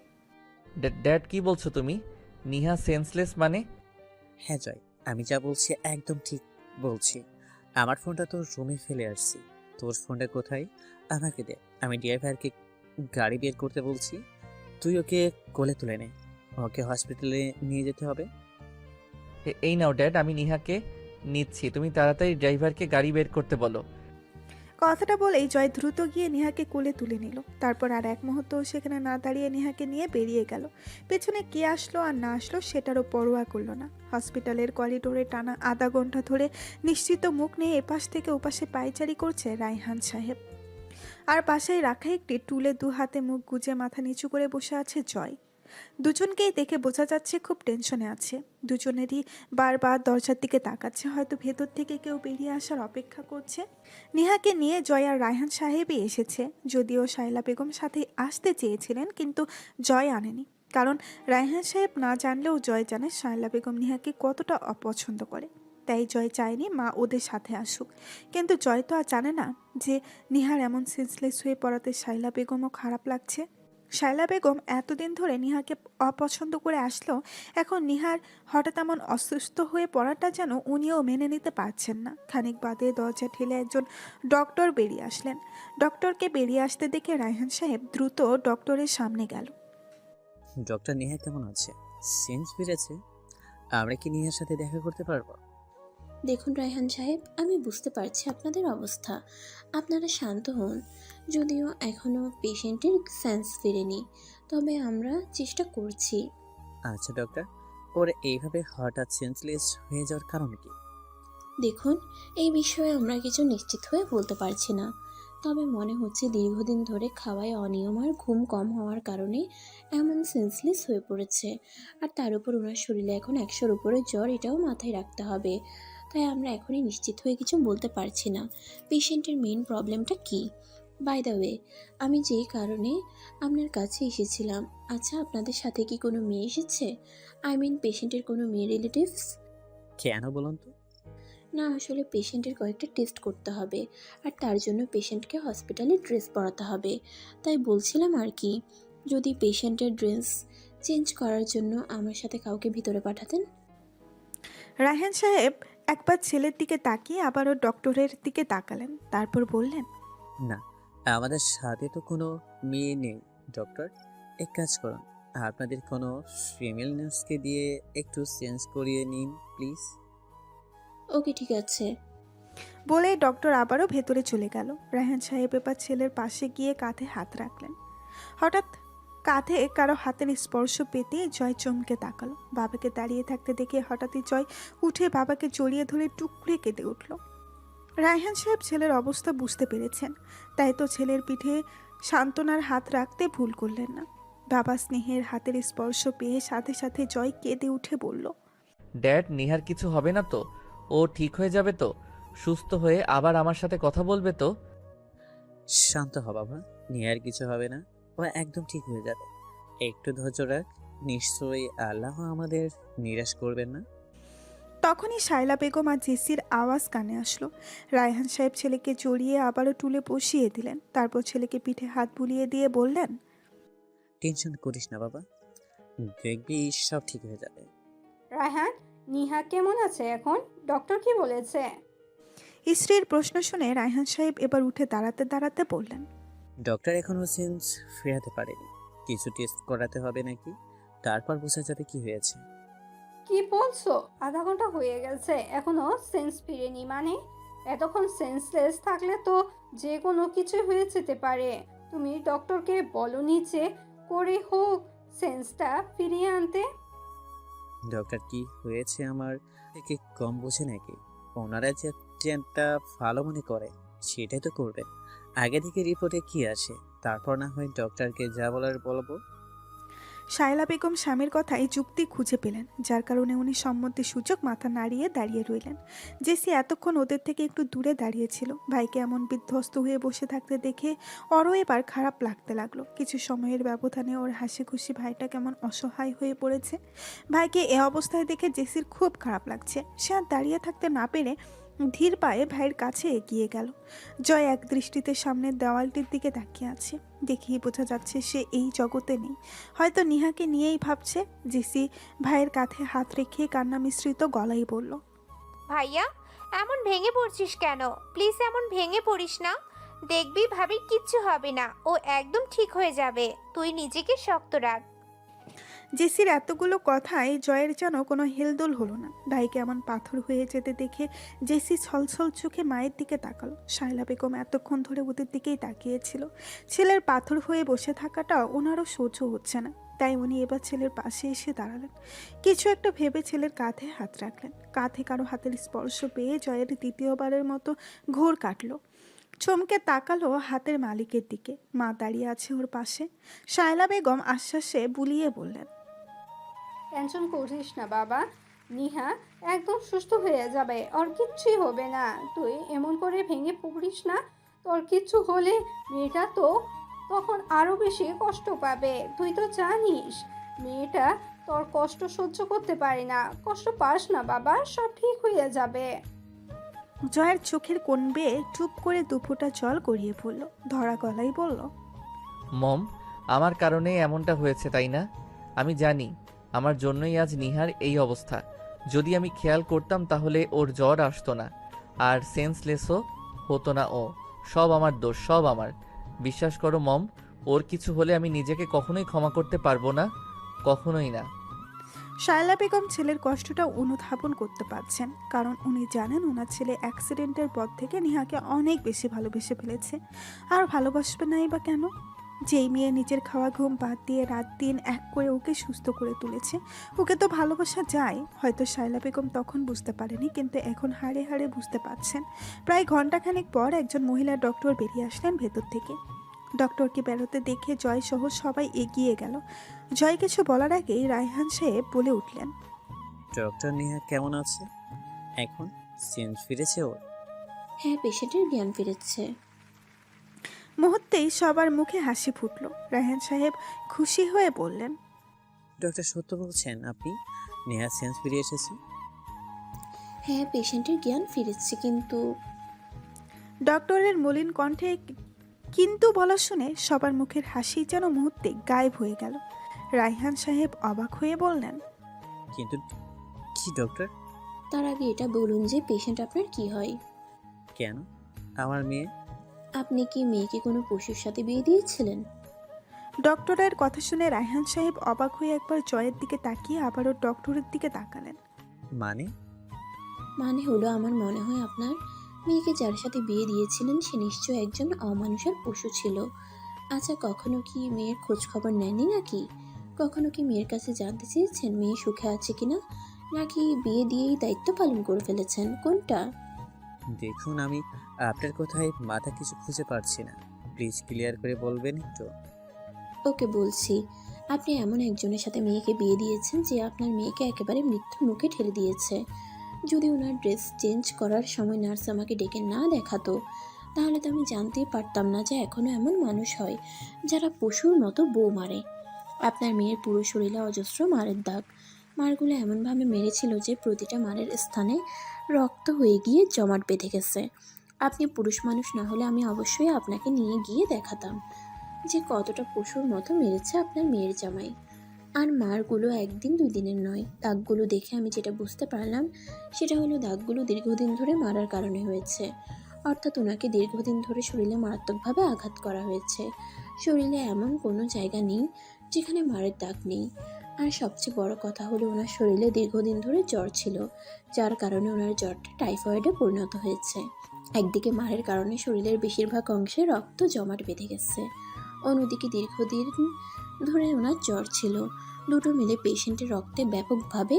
ড্যাড কি বলছো তুমি? নিহা সেন্সলেস মানে? হ্যাঁ জয়, আমি যা বলছি একদম ঠিক বলছি। আমার ফোনটা তোর রুমে ফেলে আসছি। তোর ফোনটা কোথায়? আমাকে দে, আমি ড্রাইভারকে গাড়ি বের করতে বলছি। তুই ওকে কোলে তুলে নে, ওকে হসপিটালে নিয়ে যেতে হবে। এই নাও ড্যাড, আমি নিহাকে নিচ্ছি, তুমি তাড়াতাড়ি ড্রাইভারকে গাড়ি বের করতে বলো। কথাটা বলেই জয় দ্রুত গিয়ে নিহাকে কোলে তুলে নিল। তারপর আর এক মুহূর্তও সেখানে না দাঁড়িয়ে নিহাকে নিয়ে বেরিয়ে গেল। পেছনে কে আসলো আর না আসলো সেটারও পরোয়া করলো না। হসপিটালের করিডোরে টানা আধা ঘন্টা ধরে নিশ্চিত মুখ নিয়ে এপাশ থেকে ওপাশে পায়চারি করছে রায়হান সাহেব। আর পাশেই রাখা একটি টুলে দু হাতে মুখ গুজে মাথা নিচু করে বসে আছে জয়। দুজনকেই দেখে বোঝা যাচ্ছে খুব টেনশনে আছে। দুজনেরই বারবার দরজার দিকে তাকাচ্ছে, হয়তো ভেতর থেকে কেউ বেরিয়ে আসার অপেক্ষা করছে। নিহাকে নিয়ে জয় আর রায়হান সাহেবই এসেছে। যদিও শায়লা বেগম সাথে আসতে চেয়েছিলেন, কিন্তু জয় আনেনি। কারণ রায়হান সাহেব না জানলেও জয় জানে শায়লা বেগম নিহাকে কতটা অপছন্দ করে। তাই জয় চায়নি মা ওদের সাথে আসুক। কিন্তু জয় তো আর জানে না যে নিহার এমন সেন্সলেস হয়ে পড়াতে শায়লা বেগমও খারাপ লাগছে। শায়লা বেগম এতদিন ধরে নিহাকে অপছন্দ করে আসলেও এখন নিহার হঠাৎ এমন অসুস্থ হয়ে পড়াটা যেন উনিও মেনে নিতে পারছেন না। খানিক বাদে দরজা ঠেলে একজন ডক্টর বেরিয়ে আসলেন। ডক্টরকে বেরিয়ে আসতে দেখে রায়হান সাহেব দ্রুত ডক্টরের সামনে গেল। ডক্টর নেহা কেমন আছে? সেন্স ফিরেছে? আমরা কি নেহার সাথে দেখা করতে পারবো? দেখুন রায়হান সাহেব, আমি বুঝতে পারছি আপনাদের অবস্থা। আপনারা শান্ত হন। যদিও এখনও পেশেন্টের সেন্স ফিরেনি, তবে আমরা চেষ্টা করছি। আচ্ছা ডক্টর, ওর এইভাবে হঠাৎ সেন্সলেস হয়ে যাওয়ার কারণ কি? দেখুন, এই বিষয়ে আমরা কিছু নিশ্চিত হয়ে বলতে পারছি না। তবে মনে হচ্ছে দীর্ঘদিন ধরে খাওয়ায় অনিয়ম আর ঘুম কম হওয়ার কারণে এমন সেন্সলেস হয়ে পড়েছে। আর তার উপর ওনার শরীরে এখন 100-র উপরে জ্বর, এটাও মাথায় রাখতে হবে। তাই আমরা এখনই নিশ্চিত হয়ে কিছু বলতে পারছি না পেশেন্টের মেইন প্রবলেমটা কী। বাই দ্য ওয়ে, আমি যেই কারণে আপনার কাছে এসেছিলাম, আচ্ছা আপনাদের সাথে কি কোনো মেয়ে এসেছে? আই মিন পেশেন্টের কোনো মেয়ে রিলেটিভস? কেন বলুন তো? না, আসলে পেশেন্টের কয়েকটা টেস্ট করতে হবে, আর তার জন্য পেশেন্টকে হসপিটালে ড্রেস পরাতে হবে। তাই বলছিলাম আর কি, যদি পেশেন্টের ড্রেস চেঞ্জ করার জন্য আমার সাথে কাউকে ভিতরে পাঠাতেন। রায়হান সাহেব একবার ছেলের দিকে তাকিয়ে আবারও ডক্টরের দিকে তাকালেন, তারপর বললেন, না, আমাদের সাথে তো কোনো মেয়ে নেই ডক্টর। এক কাজ করুন, আপনাদের কোনো ফিমেল নার্সকে দিয়ে একটু চেঞ্জ করিয়ে নিন প্লিজ। ওকে, ঠিক আছে। বলে ডক্টর আবারও ভেতরে চলে গেল। রায়হান সাহেব এবার ছেলের পাশে গিয়ে কাঁধে হাত রাখলেন। হঠাৎ কাঁধে কারো হাতের স্পর্শ পেতে জয় চমকে তাকালো। বাবাকে দাঁড়িয়ে থাকতে দেখে হঠাৎই জয় উঠে বাবাকে জড়িয়ে ধরে টুকরে কেঁদে উঠল। রায়হান সাহেব ছেলের অবস্থা বুঝতে পেরেছেন, তাই তো ছেলের পিঠে সান্ত্বনার হাত রাখতে ভুল করলেন না। বাবা স্নেহের হাতের স্পর্শ পেয়ে সাথে সাথে জয় কেঁদে উঠে বলল, ড্যাড, নিহার কিছু হবে না তো? ও ঠিক হয়ে যাবে তো? সুস্থ হয়ে আবার আমার সাথে কথা বলবে তো? শান্ত হ বাবা, নিয়ার কিছু হবে না, ও একদম ঠিক হয়ে যাবে। একটু ধৈর্য রাখ, নিশ্চয়ই আল্লাহ আমাদের নিরাশ করবেন না। তখনই শায়লা বেগম আর জেসির আওয়াজ কানে আসলো। রায়হান সাহেব ছেলেকে জড়িয়ে আবারও টুলে বসিয়ে দিলেন, তারপর ছেলেকে পিঠে হাত বুলিয়ে দিয়ে বললেন, টেনশন করিস না বাবা, দেখবি সব ঠিক হয়ে যাবে। রায়হান, নিহা কেমন আছে এখন? ডক্টর কি বলেছে? স্ত্রীর প্রশ্ন শুনে রায়হান সাহেব এবার উঠে দাঁড়াতে দাঁড়াতে বললেন, ডক্টর এখনো সেন্স ফেরাতে পারেনি, কিছু টেস্ট করাতে হবে নাকি, তারপর বোঝা যাবে কি হয়েছে। কি বলছো? আধা ঘন্টা হয়ে গেছে এখনো সেন্স ফিরেনি? মানে এতক্ষণ সেন্সলেস থাকলে তো যে কোনো কিছু হয়ে যেতে পারে। তুমি ডক্টরকে বলনি যে করে হোক সেন্সটা ফিরিয়ে আনতে? ডক্টর কি হয়েছে আমার থেকে কম বোঝে নাকি? ওনারা যে ট্রেনটা ভালো মনে করে সেটাই তো করবেন। আগে থেকে রিপোর্টে কি আসে তারপর না হয় ডক্টরকে যা বলার বলবো। শায়লা বেগম স্বামীর কথায় যুক্তি খুঁজে পেলেন, যার কারণে উনি সম্মতি সূচক মাথা নাড়িয়ে দাঁড়িয়ে রইলেন। জেসি এতক্ষণ ওদের থেকে একটু দূরে দাঁড়িয়েছিল। ভাইকে এমন বিধ্বস্ত হয়ে বসে থাকতে দেখে ওরও এবার খারাপ লাগতে লাগলো। কিছু সময়ের ব্যবধানে ওর হাসি খুশি ভাইটা কেমন অসহায় হয়ে পড়েছে। ভাইকে এ অবস্থায় দেখে জেসির খুব খারাপ লাগছে। সে আর দাঁড়িয়ে থাকতে না পেরে ধীর পায়ে ভাইয়ের কাছে এগিয়ে গেল। জয় এক দৃষ্টিতে সামনের দেওয়ালটির দিকে তাকিয়ে আছে। দেখেই বোঝা যাচ্ছে সে এই জগতে নেই, হয়তো নিহাকে নিয়েই ভাবছে। জেসি ভাইয়ের কাঁধে হাত রেখে কান্না মিশ্রিত গলায় বলল, ভাইয়া, এমন ভেঙে পড়ছিস কেন? প্লিজ এমন ভেঙে পড়িস না। দেখবি ভাবির কিচ্ছু হবে না, ও একদম ঠিক হয়ে যাবে। তুই নিজেকে শক্ত রাখ। জেসির এতগুলো কথায় জয়ের যেন কোনো হেলদোল হলো না। ভাইকে এমন পাথর হয়ে যেতে দেখে জেসি ছলছল চোখে মায়ের দিকে তাকালো। শায়লা বেগম এতক্ষণ ধরে ওদের দিকেই তাকিয়েছিল। ছেলের পাথর হয়ে বসে থাকাটা ওনারও সহ্য হচ্ছে না, তাই উনি এবার ছেলের পাশে এসে দাঁড়ালেন। কিছু একটা ভেবে ছেলের কাঁধে হাত রাখলেন। কাঁধে কারো হাতের স্পর্শ পেয়ে জয়ের দ্বিতীয়বারের মতো ঘোর কাটলো। চমকে তাকালো হাতের মালিকের দিকে। মা দাঁড়িয়ে আছে ওর পাশে। শায়লা বেগম আশ্বাসে বুলিয়ে বললেন, টেনশন করিস না বাবা, নিহা একদম সুস্থ হয়ে যাবে, ওর কিচ্ছুই হবে না। তুই এমন করে ভেঙে পড়িস না, তোর কিচ্ছু হলে মেয়েটা তো তখন আরও বেশি কষ্ট পাবে। তুই তো জানিস মেয়েটা তোর কষ্ট সহ্য করতে পারে না। কষ্ট পাস না বাবা, সব ঠিক হয়ে যাবে। জয়ের চোখের কোণ বেয়ে চুপ করে দুফোঁটা জল গড়িয়ে পড়ল। ধরা গলায় বলল, মম, আমার কারণেই এমনটা হয়েছে, তাই না? আমি জানি আমার জন্যই আজ নিহার এই অবস্থা। যদি আমি খেয়াল করতাম তাহলে ওর জ্বর আসতো না, আর সেন্সলেসও হতো না ও। সব আমার দোষ, সব আমার। বিশ্বাস করো মম, ওর কিছু হলে আমি নিজেকে কখনোই ক্ষমা করতে পারবো না, কখনোই না। শায়লা বেগম ছেলের কষ্টটা অনুধাবন করতে পারছেন, কারণ উনি জানেন ওনার ছেলে অ্যাক্সিডেন্টের পর থেকে নিহাকে অনেক বেশি ভালোবেসে ফেলেছে। আর ভালোবাসবে নাই বা কেন? যেই মেয়ে নিজের খাওয়া ঘুম বাদ দিয়ে রাত দিন এক করে ওকে সুস্থ করে তুলেছে, ওকে তো ভালোবাসা যায়। হয়তো শায়লা বেগম তখন বুঝতে পারেনি, কিন্তু এখন হাড়ে হাড়ে বুঝতে পারছেন। প্রায় ঘন্টাখানেক পর একজন মহিলা ডক্টর বেরিয়ে আসলেন ভেতর থেকে। ডক্টরকে বেরোতে দেখে জয় সহ সবাই এগিয়ে গেল। জয় কিছু বলার আগেই রায়হান সাহেব বলে উঠলেন, ডক্টর নেহা কেমন আছে এখন? চেঞ্জ ফিরেছে ওর? হ্যাঁ, পেশেন্টের জ্ঞান ফিরেছে। মুহূর্তেই সবার মুখে হাসি ফুটল। রায়হান সাহেব খুশি হয়ে বললেন, ডক্টর সত্য বলছেন আপনি? নেহা চেঞ্জ ফিরে এসেছে? হ্যাঁ, পেশেন্টের জ্ঞান ফিরেছে, কিন্তু ডক্টরের মলিন কণ্ঠে কিন্তু বলা শুনে সবার মুখের হাসি যেন মুহূর্তে গায়েব হয়ে গেল। রায়হান সাহেব অবাক হয়ে বললেন, কিন্তু কি ডক্টর? তার আগে এটা বলুন যে পেশেন্ট আপনার কি হয়? কেন? আমার মেয়ে। আপনি কি মেয়েকে কোনো পশুর সাথে বিয়ে দিয়েছিলেন? ডক্টরের কথা শুনে রায়হান সাহেব অবাক হয়ে একবার জয়ের দিকে তাকিয়ে আবারও ডক্টরের দিকে তাকালেন। মানে? মানে হলো, আমার মনে হয় আপনার মেয়েকে যার সাথে বিয়ে দিয়েছিলেন সে নিশ্চয় একজন অমানুষের পশু ছিল। আচ্ছা, কখনো কি মেয়ের খোঁজ খবর নেননি নাকি? কখনো কি মেয়ের কাছে জানতে চেয়েছেন মেয়ে সুখে আছে কিনা, নাকি বিয়ে দিয়েই দায়িত্ব পালন করে ফেলেছেন? কোনটা? দেখুন, আমি আপনার কথায় মাথা কিছু খুঁজে পাচ্ছি না। প্লিজ ক্লিয়ার করে বলবেন একটু। ওকে, বলছি। আপনি এমন একজনের সাথে মেয়েকে বিয়ে দিয়েছেন যে আপনার মেয়েকে একেবারে মৃত্যুর মুখে ঠেলে দিয়েছে। যদি ওনার ড্রেস চেঞ্জ করার সময় নার্স আমাকে ডেকে না দেখাতো, তাহলে তো আমি জানতেই পারতাম না যে এখনও এমন মানুষ হয় যারা পশুর মতো বউ মারে। আপনার মেয়ের পুরো শরীরে অজস্র মারের দাগ। মারগুলো এমনভাবে মেরেছিল যে প্রতিটা মারের স্থানে রক্ত হয়ে গিয়ে জমাট বেঁধে গেছে। আপনি পুরুষ মানুষ না হলে আমি অবশ্যই আপনাকে নিয়ে গিয়ে দেখাতাম যে কতটা পশুর মতো মেরেছে আপনার মেয়ের জামাই। আর মারগুলো একদিন দুই দিনের নয়। দাগগুলো দেখে আমি যেটা বুঝতে পারলাম সেটা হলো দাগগুলো দীর্ঘদিন ধরে মারার কারণে হয়েছে। অর্থাৎ ওনাকে দীর্ঘদিন ধরে শরীরে মারাত্মকভাবে আঘাত করা হয়েছে। শরীরে এমন কোনো জায়গা নেই যেখানে মারের দাগ নেই। আর সবচেয়ে বড় কথা হলো ওনার শরীরে দীর্ঘদিন ধরে জ্বর ছিল, যার কারণে ওনার জ্বরটা টাইফয়েডে পরিণত হয়েছে। একদিকে মারের কারণে শরীরের বেশিরভাগ অংশে রক্ত জমাট বেঁধে গেছে, অন্যদিকে দীর্ঘদিন ধরে ওনার জ্বর ছিল। দুটো মিলে পেশেন্টের রক্তে ব্যাপকভাবে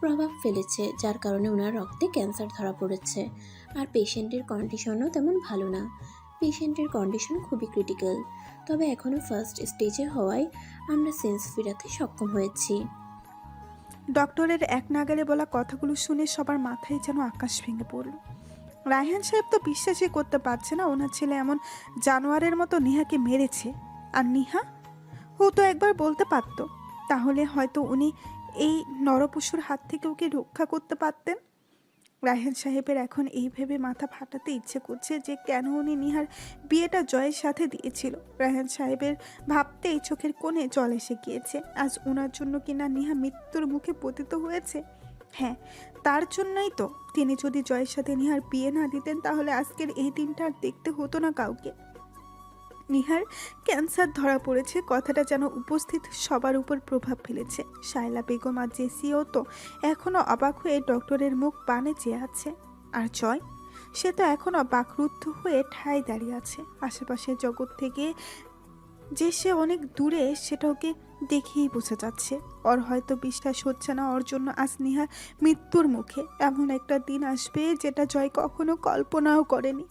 প্রভাব ফেলেছে, যার কারণে ওনার রক্তে ক্যান্সার ধরা পড়েছে। আর পেশেন্টের কন্ডিশনও তেমন ভালো না। পেশেন্টের কন্ডিশন খুবই ক্রিটিক্যাল, তবে এখনও ফার্স্ট স্টেজে হওয়ায় আমরা সেন্স ফেরাতে সক্ষম হয়েছি। ডক্টরের এক নাগালে বলা কথাগুলো শুনে সবার মাথায় যেন আকাশ ভেঙে পড়ল। রায়হান সাহেব তো বিশ্বাসই করতে পারছে না ওনার ছেলে এমন জানোয়ারের মতো নেহাকে মেরেছে। আর নিহা, ও তো একবার বলতে পারতো, তাহলে হয়তো উনি এই নরপশুর হাত থেকে ওকে রক্ষা করতে পারতেন। রায়হান সাহেবের এখন এই ভেবে মাথা ফাটাতে ইচ্ছে করছে যে কেন উনি নিহার বিয়েটা জয়ের সাথে দিয়েছিল। রায়হান সাহেবের ভাবতেই চোখের কোণে জল এসে গিয়েছে। আজ ওনার জন্য কিনা নিহা মৃত্যুর মুখে পতিত হয়েছে। হ্যাঁ, তার জন্যই তো। তিনি যদি জয়ের সাথে নিহার বিয়ে না দিতেন তাহলে আজকের এই দিনটা আর দেখতে হতো না কাউকে। নিহার ক্যান্সার ধরা পড়েছে কথাটা যেন উপস্থিত সবার উপর প্রভাব ফেলেছে। শায়লা বেগম আর জেসিও তো এখনও অবাক হয়ে ডক্টরের মুখ পানে চেয়ে আছে। আর জয়, সে তো এখনও বাকরুদ্ধ হয়ে ঠায় দাঁড়িয়ে আছে। আশেপাশের জগৎ থেকে যে সে অনেক দূরে সেটা ওকে দেখেই বোঝা যাচ্ছে। ওর হয়তো বিশ্বাস হচ্ছে না ওর জন্য আজ নিহার মৃত্যুর মুখে। এমন একটা দিন আসবে যেটা জয় কখনো কল্পনাও করেনি।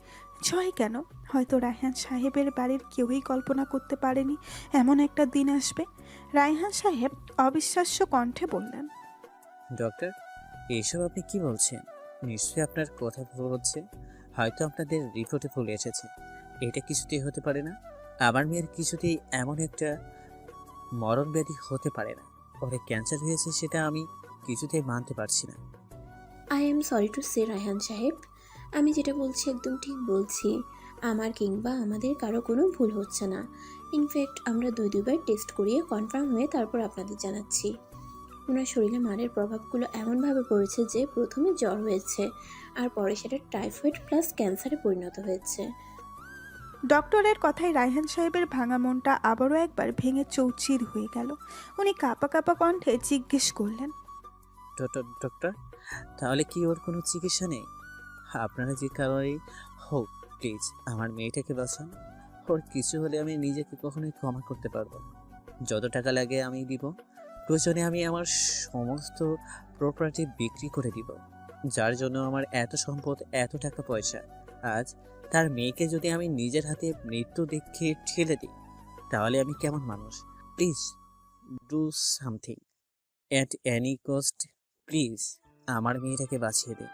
জয় কেন, হয়তো রায়হান সাহেবের বাড়ির কেউই কল্পনা করতে পারেনি এমন একটা দিন আসবে। রায়হান সাহেব অবিশ্বাস্য কণ্ঠে বললেন, ডক্টর, এইসব আপনি কি বলছেন? নিশ্চয়ই আপনার কথা ভুল হচ্ছে। হয়তো আপনাদের রিপোর্টে ভুল এসেছে। এটা কিছুতেই হতে পারে না। আমার মেয়ের কিছুতেই এমন একটা মরণ ব্যাধি হতে পারে না। ওরে ক্যান্সার হয়েছে সেটা আমি কিছুতেই মানতে পারছি না। I am sorry to say Raihan সাহেব, আমি যেটা বলছি একদম ঠিক বলছি। আমার কিংবা আমাদের কারো কোনো ভুল হচ্ছে না। ইনফ্যাক্ট আমরা দুইবার টেস্ট করিয়ে কনফার্ম হয়ে তারপর আপনাদের জানাচ্ছি। ওনার শরীরে মারের প্রভাবগুলো এমনভাবে পড়েছে যে প্রথমে জ্বর হয়েছে, আর পরে সেটা টাইফয়েড প্লাস ক্যান্সারে পরিণত হয়েছে। ডক্টরের কথায় রায়হান সাহেবের ভাঙা মনটা আবারও একবার ভেঙে চৌচির হয়ে গেল। উনি কাঁপা কাঁপা কণ্ঠে জিজ্ঞেস করলেন, ডক্টর, তাহলে কি ওর কোনো চিকিৎসা নেই? আপনারা যে কারণেই হোক প্লিজ আমার মেয়েটাকে বাঁচান। ওর কিছু হলে আমি নিজেকে কখনোই ক্ষমা করতে পারবো না। যত টাকা লাগে আমি দিব, প্রয়োজনে আমি আমার সমস্ত প্রপার্টি বিক্রি করে দিব। যার জন্য আমার এত সম্পদ, এত টাকা পয়সা, আজ তার মেয়েকে যদি আমি নিজের হাতে মৃত্যু দেখে ঠেলে দিই, তাহলে আমি কেমন মানুষ? Please do something at any cost. Please আমার মেয়েটাকে বাঁচিয়ে দিন।